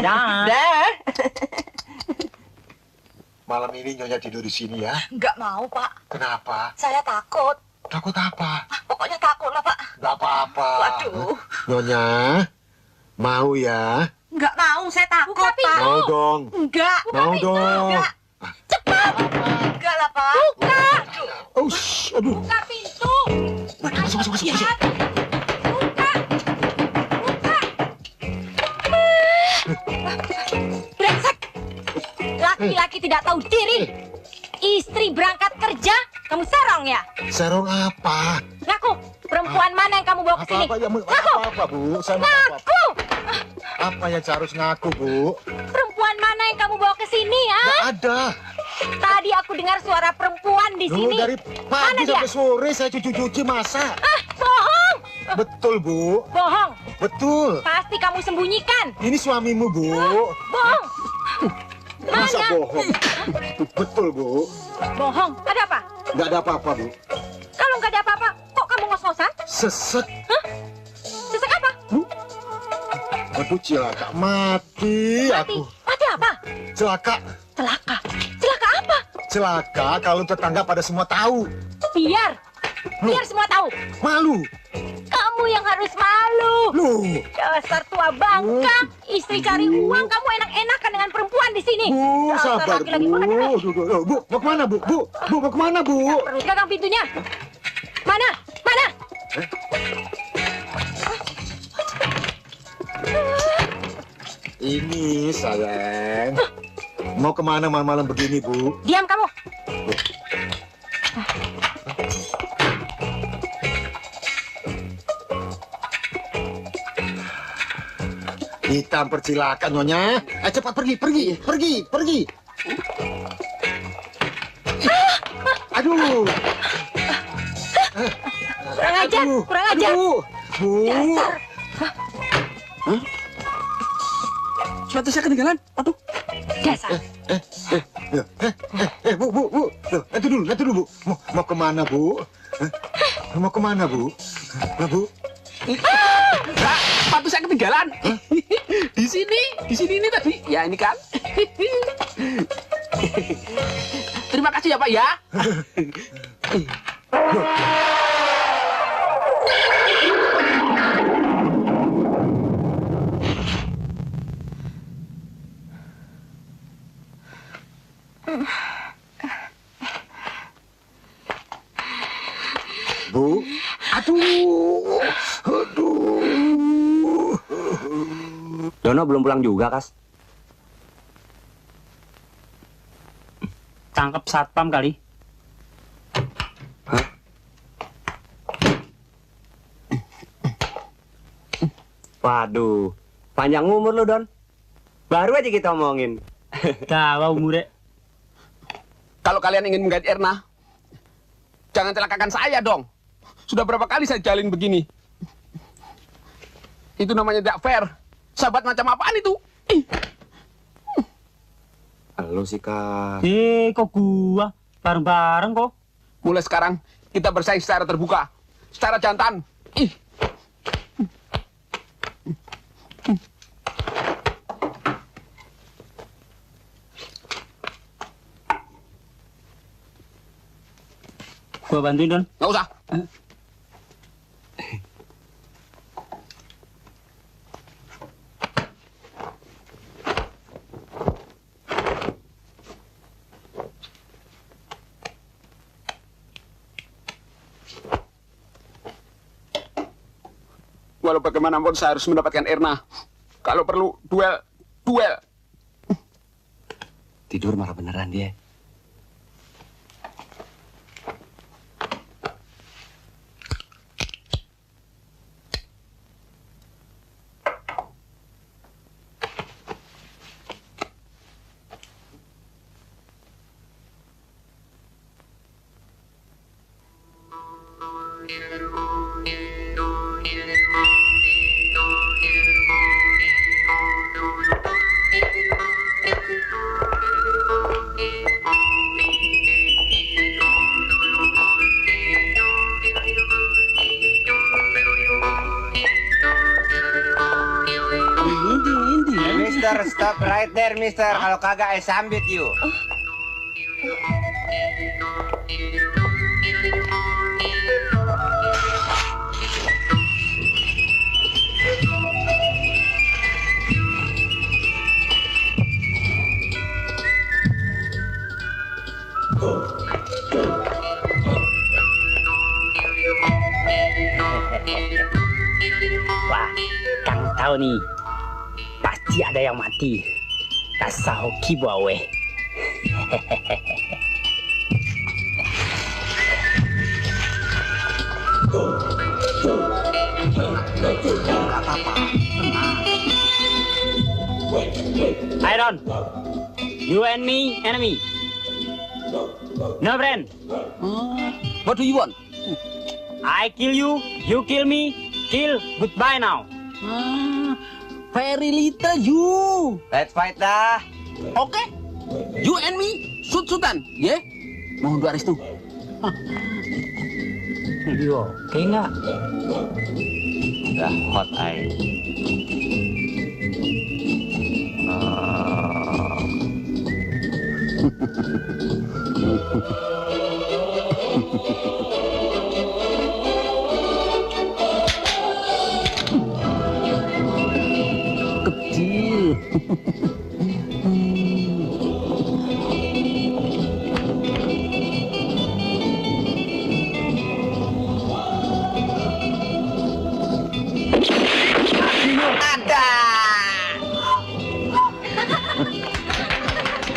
Dah. Malam ini Nyonya tidur di sini ya? Enggak mau, Pak. Kenapa? Saya takut. Takut apa? Pokoknya takut lah, Pak. Enggak apa-apa. Waduh. Nyonya, mau ya? Enggak mau, saya takut, Pak. Mau dong. Enggak. Mau dong. Enggak. Cepat. Enggak lah, Pak. Buka. Aduh. Buka pintu. Masuk. Ya. Buka. Brengsek. Laki-laki tidak tahu diri. Istri berangkat kerja, kamu serong ya? Serong apa? Ngaku, perempuan mana yang kamu bawa ke sini? Apa, Bu? Saya mau Ngaku! apa yang harus ngaku, Bu? Perempuan mana yang kamu bawa ke sini, ah? Nggak ada. Tadi aku dengar suara perempuan di Dulu sini. dari pagi sampai sore saya cuci masa. Bohong! Betul, Bu. Bohong! Betul. Pasti kamu sembunyikan. Ini suamimu, Bu. Bohong! Masa Mana? bohong? Betul, Bu. Bohong. Ada apa? Nggak ada apa-apa, Bu. Kalau nggak ada apa-apa, kok kamu ngos-ngosan? Sesek. Sesek apa? Aduh, cilaka. Mati aku. Mati apa? Celaka. Celaka. Celaka apa? Celaka kalau tetangga pada semua tahu. Biar semua tahu. Malu. Kamu yang harus malu. Loh. Dasar tua bangka. Istri cari uang, kamu enak-enakan dengan perempuan di sini. Bu, Dasar sabar, laki-laki Bu. kurang ajar. Bu, mau kemana, Bu? Bu, mau kemana, Bu? Perlu gagang pintunya. Mana? Mana? Ini, sayang. Mau kemana malam-malam begini, Bu? Diam kamu. Kita persilakan, Nyonya. Cepat pergi. Aduh. Kurang ajar. Bu. Dasar. Sepatu saya ketinggalan. Aduh. Dasar. Bu. Loh, nanti dulu, Bu. Mau kemana, Bu? Mau kemana, Bu? Lah, Bu. Sepatu saya ketinggalan. Di sini ini tadi. Ya ini kan. Terima kasih ya Pak ya. Bu. Aduh. Dono belum pulang juga, Kas. Tangkap satpam kali. Waduh, panjang umur lu, Don. Baru aja kita omongin. Tahu umurnya. Kalau kalian ingin menggait Erna, jangan celakakan saya dong. Sudah berapa kali saya jalin begini? Itu namanya tidak fair. Sahabat macam apaan itu? Lu sih, Kas. Kok gua? Bareng-bareng kok. Mulai sekarang kita bersaing secara terbuka, secara jantan. Gua bantuin, Don. Nggak usah. Walau bagaimanapun saya harus mendapatkan Erna. Kalau perlu duel. Tidur malah beneran dia. Mister, stop right there, mister. Kalau kagak, I sambit you. Wah, Kang tahu nih. Pasti ada yang mati. Kasah hoki bawe. Iron, you and me enemy. No friend. What do you want? I kill you, you kill me. Kill, goodbye now. Very little you. Let's fight dah. Oke. You and me shoot-shootan, ya? Mohon doa restu. Yo, oke nggak? Udah hot eye. Ada.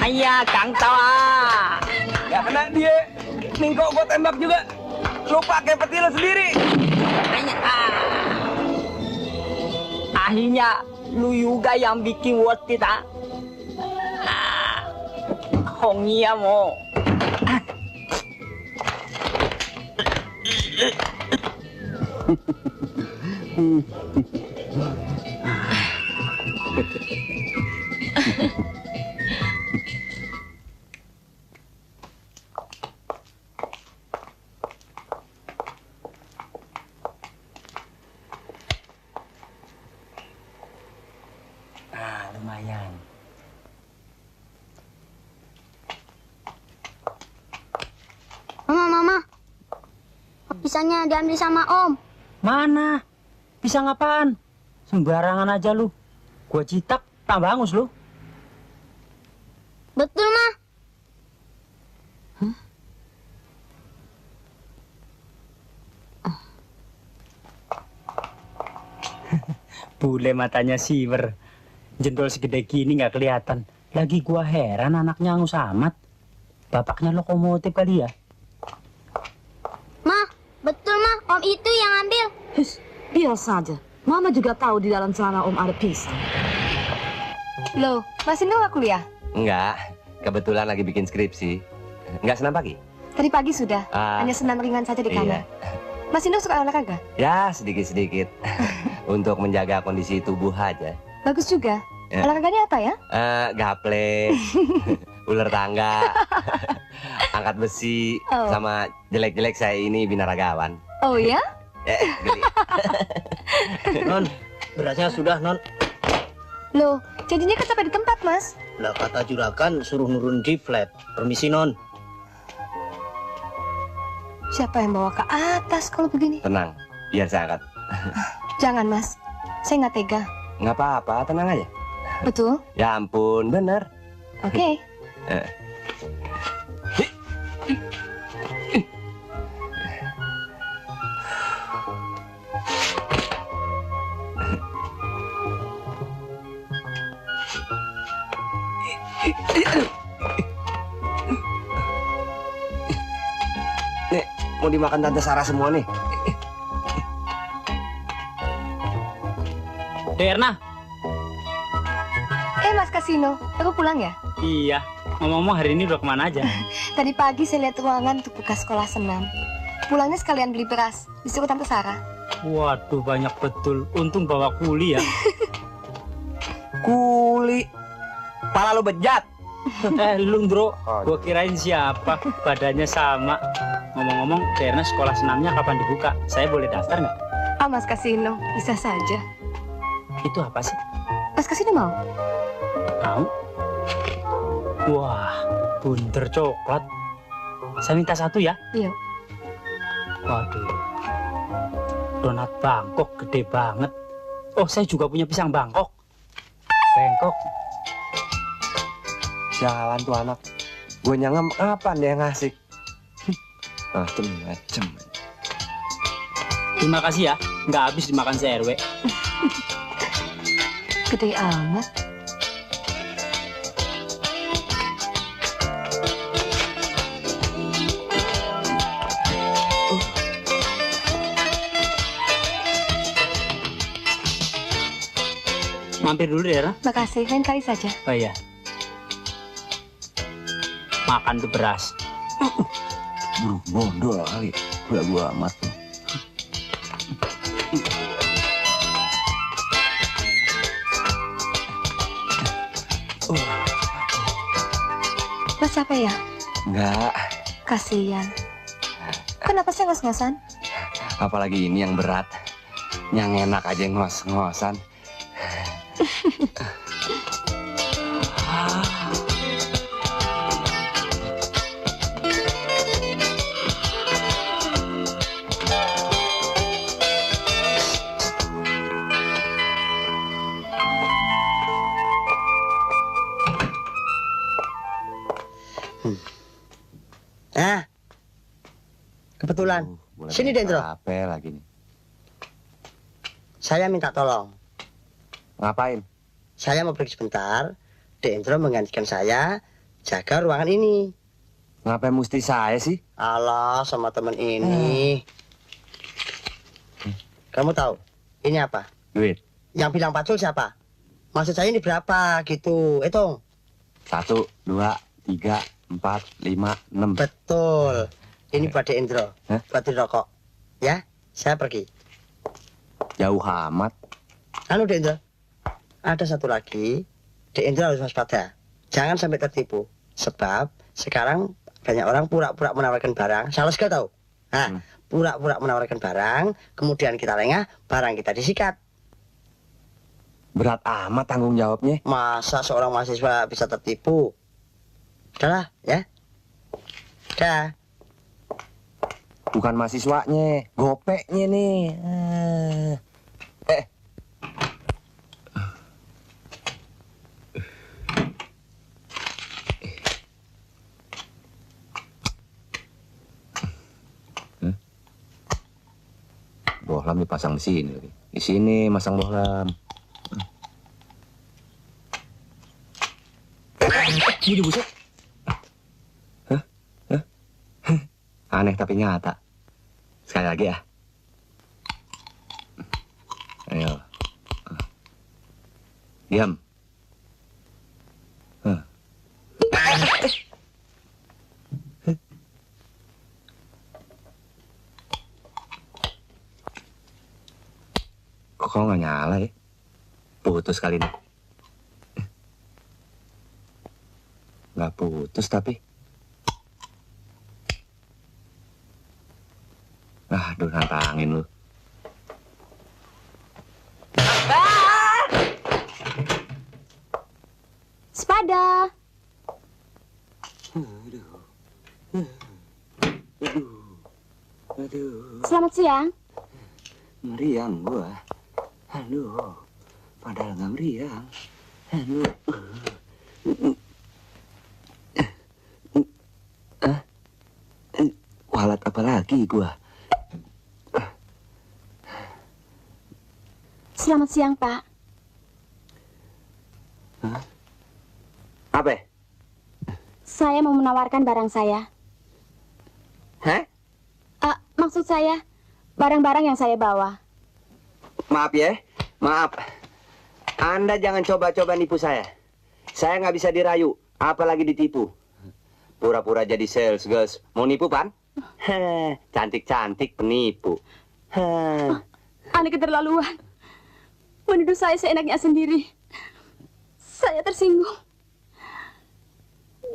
Ayah, Kang Tawa. Ya kena dia. Ningko gua tembak juga. Lu pakai peti lu sendiri. Akhirnya lu juga yang bikin word kita. Hongia mo. Lumayan. Mama. Pisangnya diambil sama Om. Mana? Pisang apaan? Sembarangan aja lu. Gua citak, tambah angus lu. Betul, Ma. Bule matanya siwer. Jendol segede gini nggak kelihatan. Lagi gua heran anaknya angus amat. Bapaknya lokomotif kali ya? Ma, betul, Ma. Om itu yang ambil. Biasa saja. Mama juga tahu di dalam celana Om ada pisang. Loh, Mas Indo nggak kuliah? Enggak, kebetulan lagi bikin skripsi. Enggak senam pagi? Tadi pagi sudah. Hanya senam ringan saja di kamar. Mas Indo suka olahraga? Ya, sedikit-sedikit. Untuk menjaga kondisi tubuh aja. Bagus juga. Olahraganya apa ya? Gaple, ular tangga, angkat besi, sama jelek-jelek saya ini binaragawan. Oh ya? Geli. Non, berasnya sudah, Non. Loh, jadinya kan sampai di tempat, Mas. Lah kata juragan suruh nurun di flat. Permisi, Non. Siapa yang bawa ke atas kalau begini? Tenang, biar saya angkat. Jangan, Mas. Saya nggak tega. Nggak apa-apa, tenang aja. Betul? Ya ampun, bener. Oke. Nih, mau dimakan Tante Sarah semua nih. Derna. Mas Kasino, aku pulang ya? Iya. Ngomong-ngomong hari ini udah kemana aja? Tadi pagi saya lihat ruangan untuk buka sekolah senam. Pulangnya sekalian beli beras, disuruh Tante Sarah. Waduh, banyak betul. Untung bawa kuli ya. Kuli? Pala lu bejat. Lu bro, gua kirain siapa? Badannya sama. Ngomong-ngomong, Derna sekolah senamnya kapan dibuka? Saya boleh daftar nggak? Mas Kasino, bisa saja. Itu apa sih? Mas Kasino mau? Mau? Wah, bunder coklat. Saya minta satu ya? Iya. Waduh, donat Bangkok gede banget. Oh, saya juga punya pisang Bangkok. Bangkok. Jalan tuh anak. Gue nyangem kapan dia ngasih? Macem. Terima kasih ya, nggak habis dimakan se-RW. Gede amat. Mampir dulu deh, Ra. Makasih, lain kali saja. Oh iya. Makan tuh beras. Bodoh kali. Gua amat tuh. Mas capek ya? Enggak. Kasian. Kenapa sih ngos-ngosan? Apalagi ini yang berat. Yang enak aja ngos-ngosan. Nah, kebetulan. Sini Dendro. Apa lagi nih? Saya minta tolong. Ngapain? Saya mau pergi sebentar. Dendro menggantikan saya jaga ruangan ini. Ngapain mesti saya sih? Alah, sama temen ini. Kamu tahu ini apa? Duit. Yang bilang pacul siapa? Maksud saya ini berapa gitu? Hitung. 1, 2, 3, 4, 5, 6. Betul. Ini buat Dendro. Buat rokok. Ya, saya pergi. Jauh amat. Anu Dendro, ada satu lagi. Dendro harus waspada. Jangan sampai tertipu. Sebab sekarang banyak orang pura-pura menawarkan barang. Sales gak tahu? Nah, pura-pura menawarkan barang, kemudian kita lengah, barang kita disikat. Berat amat tanggung jawabnya. Masa seorang mahasiswa bisa tertipu? Udahlah, ya. Dah. Bukan mahasiswanya, gopeknya nih. Bohlam dipasang di sini. Di sini masang bohlam. Ini buset. Aneh tapi nyata. Sekali lagi ya. Ayo. Diam. Kok nggak nyala ya? Putus kali ini. Nggak putus tapi. Aduh, nantangin lu. Sepada. Selamat siang. Meriang gua. Aduh, padahal nggak meriang. Aduh. Walat apa lagi gua? Selamat siang, Pak. Apa? Saya mau menawarkan barang saya. Hah? Maksud saya, barang-barang yang saya bawa. Maaf ya, maaf. Anda jangan coba-coba nipu saya. Saya nggak bisa dirayu, apalagi ditipu. Pura-pura jadi sales girls. Mau nipu, Pan? Cantik-cantik penipu. Anda keterlaluan. Menuduh saya seenaknya sendiri. Saya tersinggung.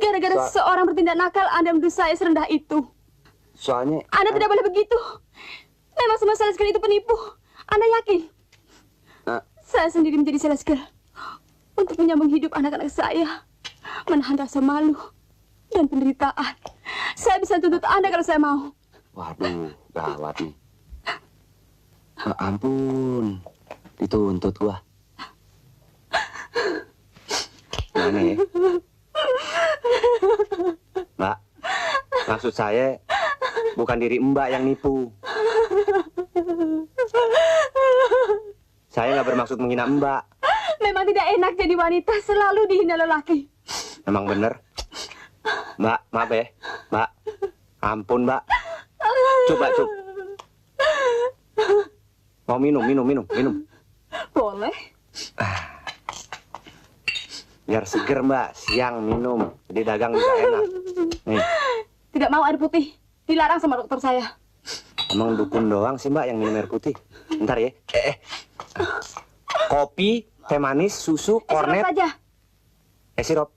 Gara-gara seorang bertindak nakal, Anda menuduh saya serendah itu. Soalnya... Anda tidak boleh begitu. Memang semua sales girl itu penipu. Anda yakin? Saya sendiri menjadi sales girl untuk menyambung hidup anak-anak saya, menahan rasa malu dan penderitaan. Saya bisa tuntut Anda kalau saya mau. Waduh, gawat nih. Ampun, dituntut gua. Mana ya? Mbak, maksud saya bukan diri Mbak yang nipu. Saya nggak bermaksud menghina Mbak. Memang tidak enak jadi wanita, selalu dihina lelaki. Memang bener. Mbak, maaf ya. Mbak, ampun Mbak. Coba. Mau minum. Boleh. Biar seger Mbak, siang minum. Jadi dagang bisa enak. Nih. Tidak mau air putih, dilarang sama dokter saya. Emang dukun doang sih Mbak yang minum air putih. Bentar ya. Kopi, teh manis, susu, kornet. Sirup aja. Sirup.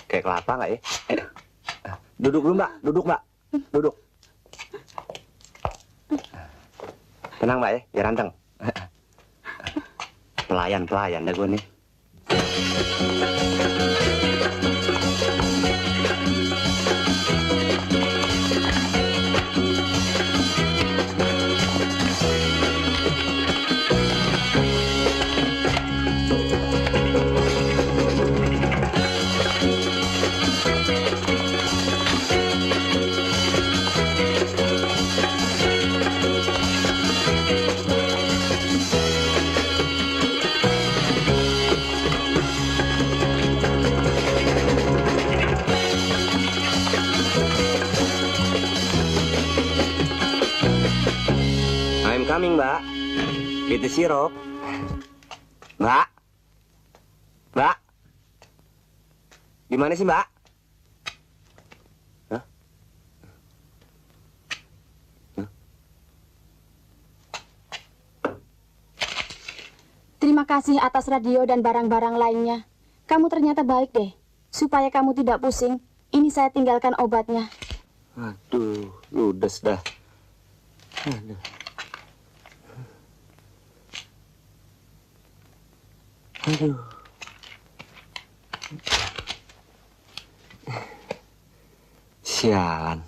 Kayak kelapa nggak ya? Duduk dulu Mbak, duduk. Tenang Mbak ya, biar anteng. Pelayan dah gue nih. Incoming, Mbak. Itu sirup. Mbak. Mbak. Gimana sih, Mbak? Hah? Terima kasih atas radio dan barang-barang lainnya. Kamu ternyata baik deh. Supaya kamu tidak pusing, ini saya tinggalkan obatnya. Aduh, ludes dah. Aduh. Aduh. Sialan.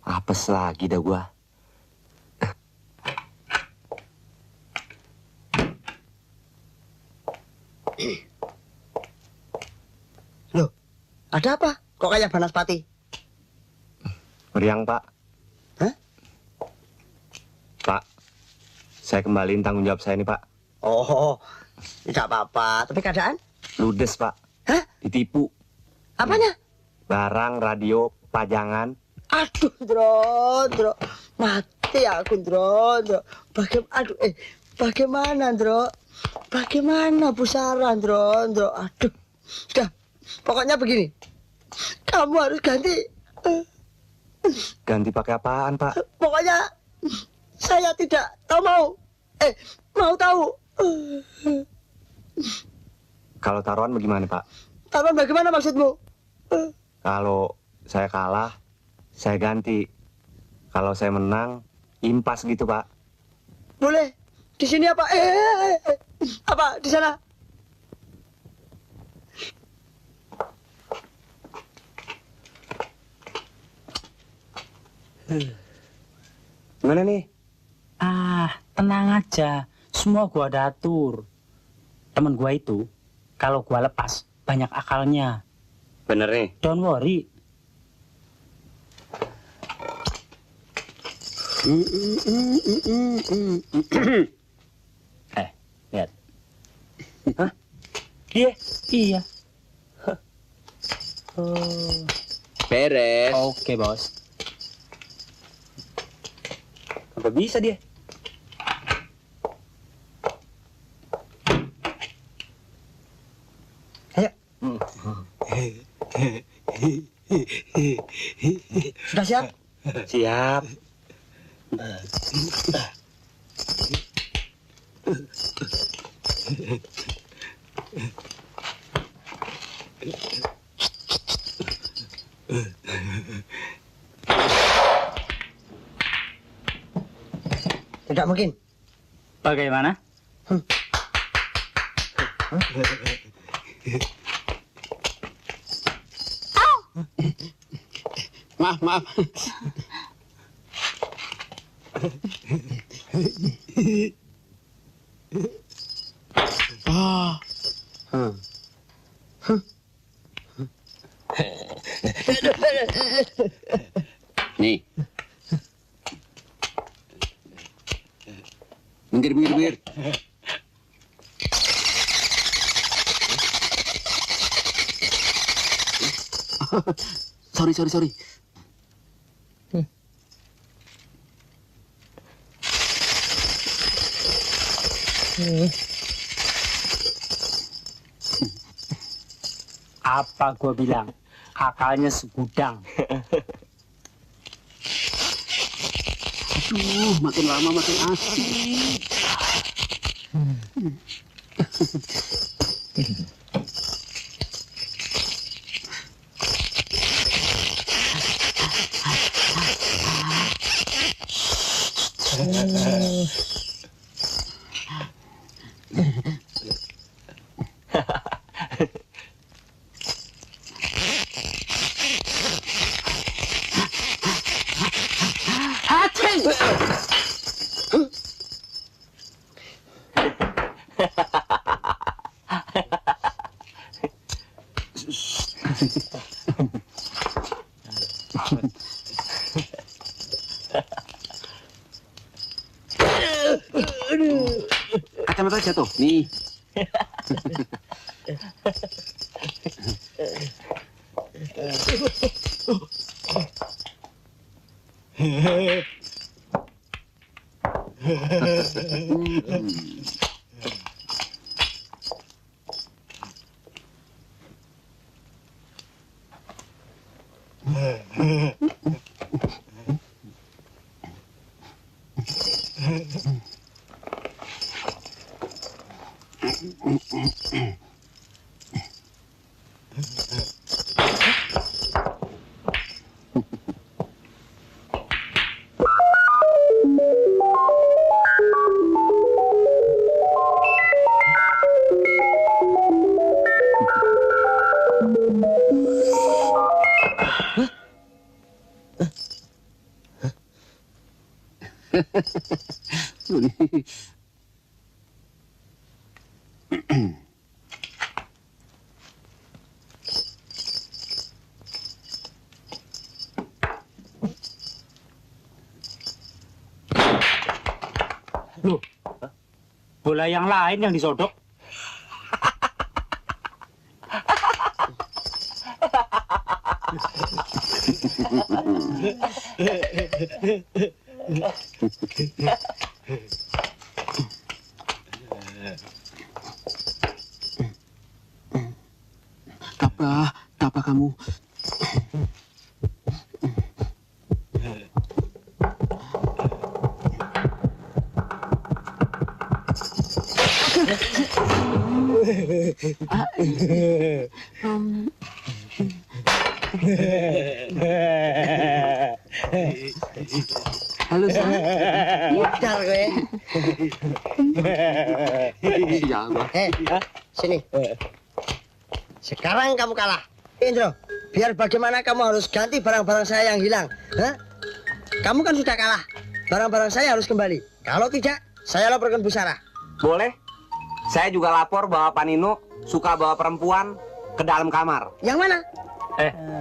Apes lagi dah gua. Loh, ada apa? Kok kayak Banaspati? Meriang, Pak. Hah? Pak, saya kembaliin tanggung jawab saya nih, Pak. Oh, tidak apa-apa. Tapi keadaan? Ludes, Pak. Hah? Ditipu. Apanya? Barang, radio, pajangan. Aduh, Ndro. Mati aku, Ndro. Bagaimana, Ndro? Bagaimana pusara, Ndro? Aduh. Sudah, pokoknya begini. Kamu harus ganti. Ganti pakai apaan, Pak? Pokoknya saya tidak mau tahu. Kalau taruhan bagaimana, Pak? Taruhan bagaimana maksudmu? Kalau saya kalah, saya ganti. Kalau saya menang, impas gitu, Pak. Boleh. Di sini apa? Apa di sana? Gimana nih? Tenang aja. Semua gua ada atur. Temen gua itu, kalau gua lepas, banyak akalnya. Bener nih? Don't worry. Lihat. Hah? Iya. Beres. Oke, bos. Apa bisa dia? Ayo. Sudah siap? Siap. Tidak mungkin. Bagaimana? Maaf. Nih. Minggir. Sorry. Apa gua bilang? Akalnya segudang. Aduh, makin lama makin asik. Kacamata jatuh. Nih. Loh, bola yang lain yang disodok. Apa kamu? Halo, Udah gue. Sini. Sekarang kamu kalah. Indro, biar bagaimana kamu harus ganti barang-barang saya yang hilang. Hah? Kamu kan sudah kalah. Barang-barang saya harus kembali. Kalau tidak, saya laporkan Bu Sarah. Boleh. Saya juga lapor bahwa Pak Nino suka bawa perempuan ke dalam kamar. Yang mana?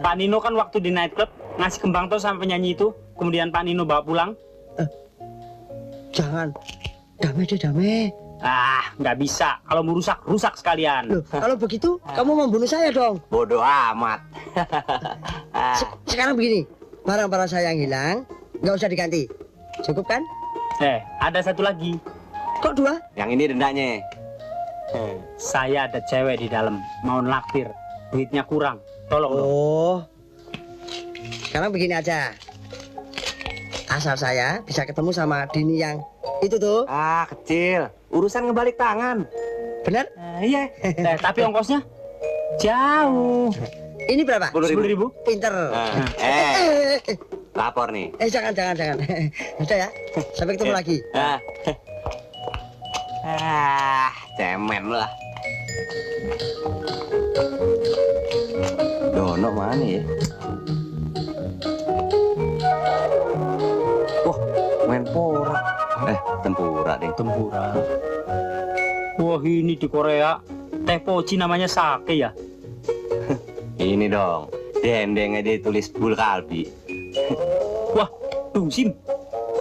Pak Nino kan waktu di nightclub ngasih kembang tuh sama penyanyi itu, kemudian Pak Nino bawa pulang. Jangan. Damai deh, damai. Ah, nggak bisa. Kalau mau rusak, rusak sekalian. Loh, kalau begitu, kamu membunuh saya dong. Bodoh amat. Sekarang begini, barang-barang saya yang hilang, nggak usah diganti. Cukup kan? Ada satu lagi. Kok dua? Yang ini dendanya. Saya ada cewek di dalam, mau naktir. Duitnya kurang. Tolong dong. Oh. Sekarang begini aja. Asal saya bisa ketemu sama Dini yang itu tuh. Ah, kecil. Urusan ngebalik tangan. Bener? Iya. Tapi ongkosnya jauh. Ini berapa? 10.000. Pinter. Lapor nih. Jangan. Udah ya. Sampai ketemu lagi. Cemen lah. Dono mana ya? Wah, main pora. Tempura deh. Tempura. Wah, ini di Korea teh poci namanya sake ya? Ini dong, dendengnya ditulis bulkalbi. Wah, dungsim.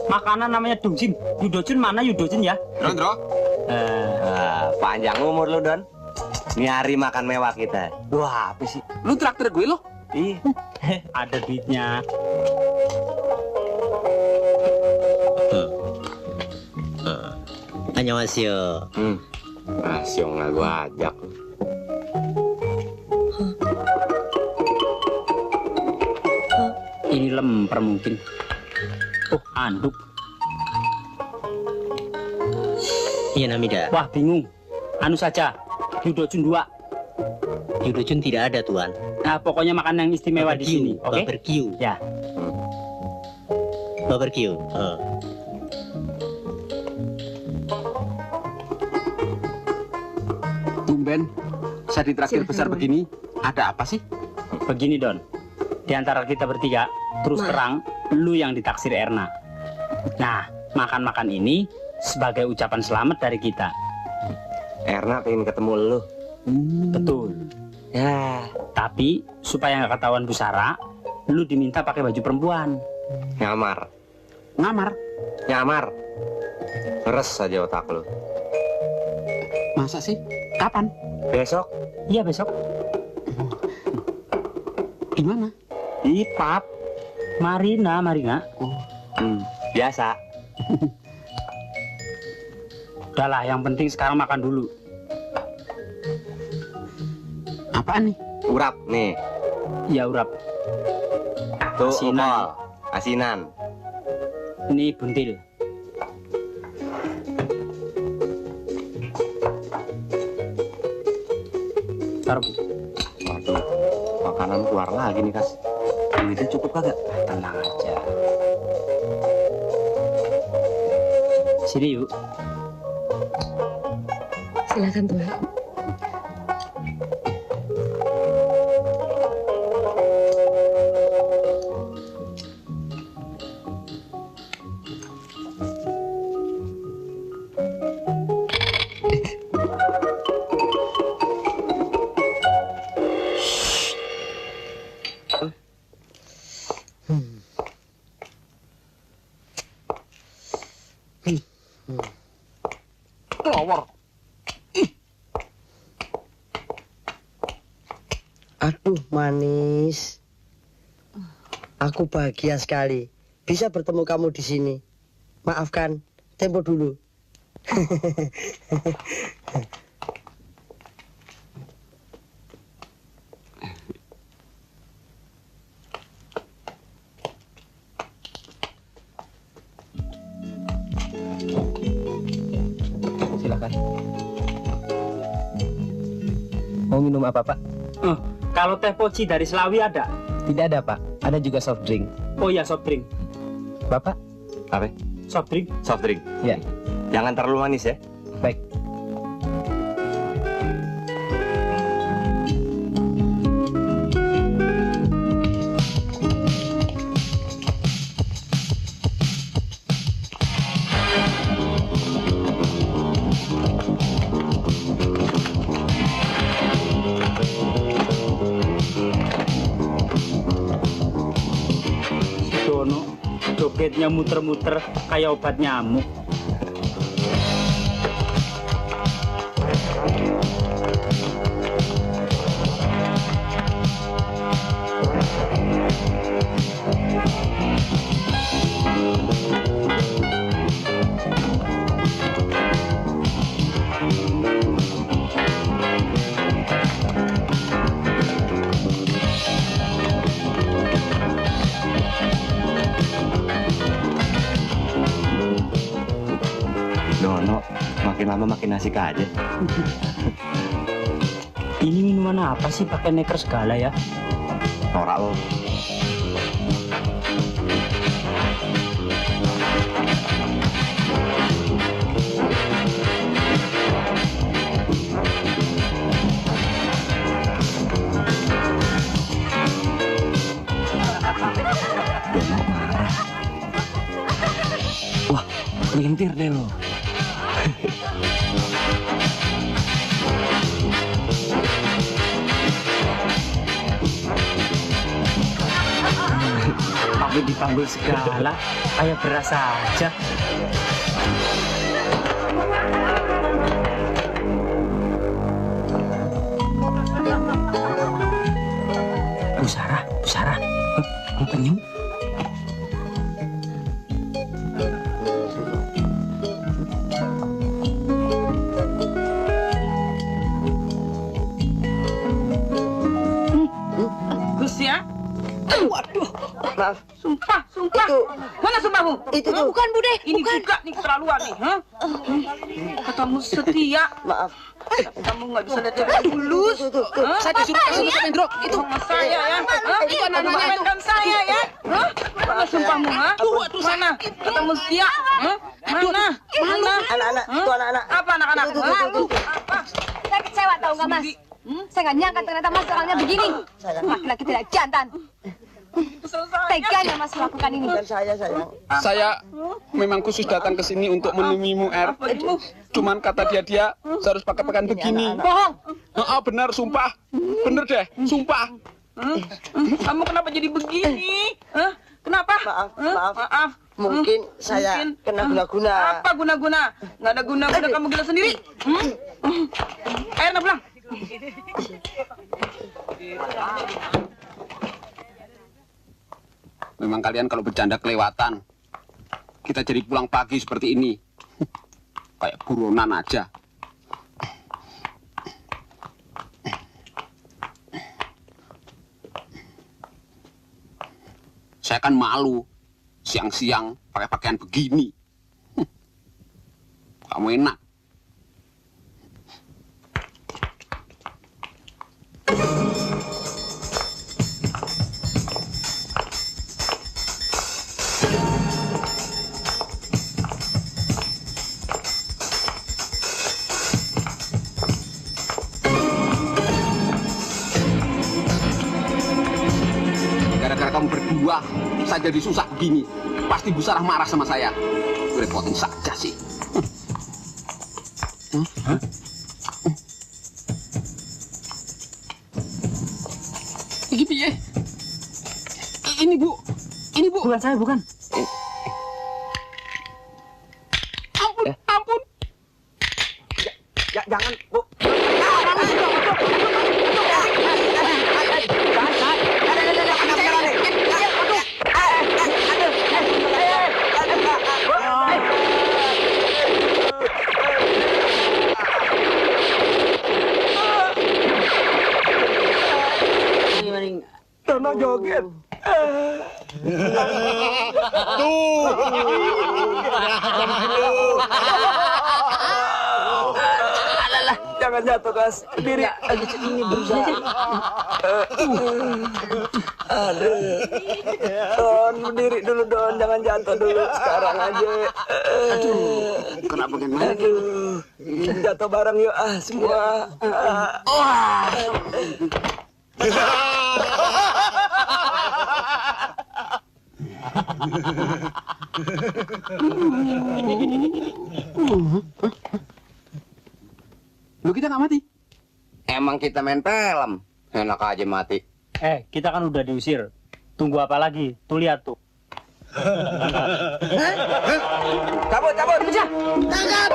Makanan namanya dungsim. Yudojun mana Yudojun ya? Drondro. Panjang umur lu, Don. Ini hari makan mewah kita. Wah, apa sih? Lu traktir gue lo? Iya. Ada duitnya. Annyeonghaseyo. Masih nggak gua ajak. Ini lemper mungkin. Oh, anduk. Iya, Namida. Wah, bingung. Anu saja, Yudojun 2. Yudojun tidak ada, Tuan. Nah, pokoknya makan yang istimewa di sini, oke? Barbecue. Ya. Barbecue. Tumben, saya ditraktir besar begini. Ada apa sih? Begini, Don. Di antara kita bertiga, terus terang, lu yang ditaksir Erna. Nah, makan-makan ini sebagai ucapan selamat dari kita. Erna pengen ketemu lu. Betul. Ya. Tapi supaya nggak ketahuan Bu Sarah, lu diminta pakai baju perempuan. Nyamar. Ngeres aja otak lu. Masa sih? Kapan? Besok. Iya, besok. Di mana? Di pub. Marina. Biasa. Udahlah, yang penting sekarang makan dulu. Apaan nih? Urap nih. Ya urap. Tuh, Asinan. opal. Asinan. Ini buntil. Taruh. Waduh, makanan keluar lagi nih, Kas. Duitnya cukup kagak? Tenang aja. Sini yuk. Silakan Tuhan. Kelawar. Aduh, manis. Aku bahagia sekali bisa bertemu kamu di sini. Maafkan, tempo dulu. Silakan. Mau minum apa, Pak? Kalau teh poci dari Selawi ada? Tidak ada, Pak. Ada juga soft drink. Oh iya, soft drink. Bapak? Apa? Soft drink. Soft drink. Ya. Jangan terlalu manis ya. Baik. Dono, jogetnya muter-muter kayak obat nyamuk. Dono, makin lama makin asik aja. Ini minuman apa sih pakai neker segala ya? Norak lo. Dono marah. Wah, melintir deh lo. Tapi dipanggil segala, kayak berasa aja. Bu Sarah, mau penyum? Gus ya? Waduh, Maaf. sumpah. Itu. Mana sumpahmu? Itu Hah? tuh. Bukan Bude, ini juga nih keterlaluan nih, hah? Katamu setia, Maaf. kamu nggak bisa lihat cewek tulus. Hah? Saya disuruh Mas Endro. Itu Sama saya ya, hah? itu anak-anaknya itu. Mainkan saya ya, hah? Mana sumpahmu, hah? Aduh, sana, katamu setia, hah? Mana? Anak-anak, Hah? itu anak-anak. Apa anak-anak? Tuh. Apa? Saya kecewa tahu nggak Mas? Saya nggak nyangka ternyata Mas orangnya begini. Laki-laki tidak jantan. Teganya Mas melakukan ini. Bukan saya, sayang. Saya memang khusus datang ke sini untuk menemuimu, Er. Cuman kata dia saya harus pakai pakaian begini. Bohong. Benar, sumpah. Bener deh, sumpah. Kamu kenapa jadi begini? Hah? Kenapa? Maaf. Mungkin saya kena guna-guna. Apa guna-guna? Nggak ada guna-guna, kamu gila sendiri. Ayo, pulang. Memang kalian kalau bercanda kelewatan. Kita jadi pulang pagi seperti ini. kayak buronan aja. Saya kan malu siang-siang pakai pakaian begini. Kamu enak. Gara-gara kamu berdua, saya jadi susah begini. Pasti Bu Sarah marah sama saya. Repotin saja sih. Hah? Ini piye? Ini Bu. Ini Bu. Bukan saya, bukan. Ampun, ampun. Jangan, Bu. Tono joget. Alah, jangan jatuh, Kas. Diri. Ini berusaha. Don, berdiri dulu, Don. Jangan jatuh dulu. Sekarang aja. Aduh, kenapa gimana? Aduh, jatuh bareng yuk, semua. Lu kita nggak mati? Emang kita main film. Enak aja mati. Kita kan udah diusir. Tunggu apa lagi? Tuh lihat tuh. Cabut, bisa. Tangkap.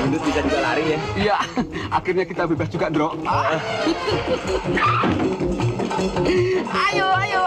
Gendut bisa juga lari ya? Iya, akhirnya kita bebas juga, Bro. Ayo, ayo.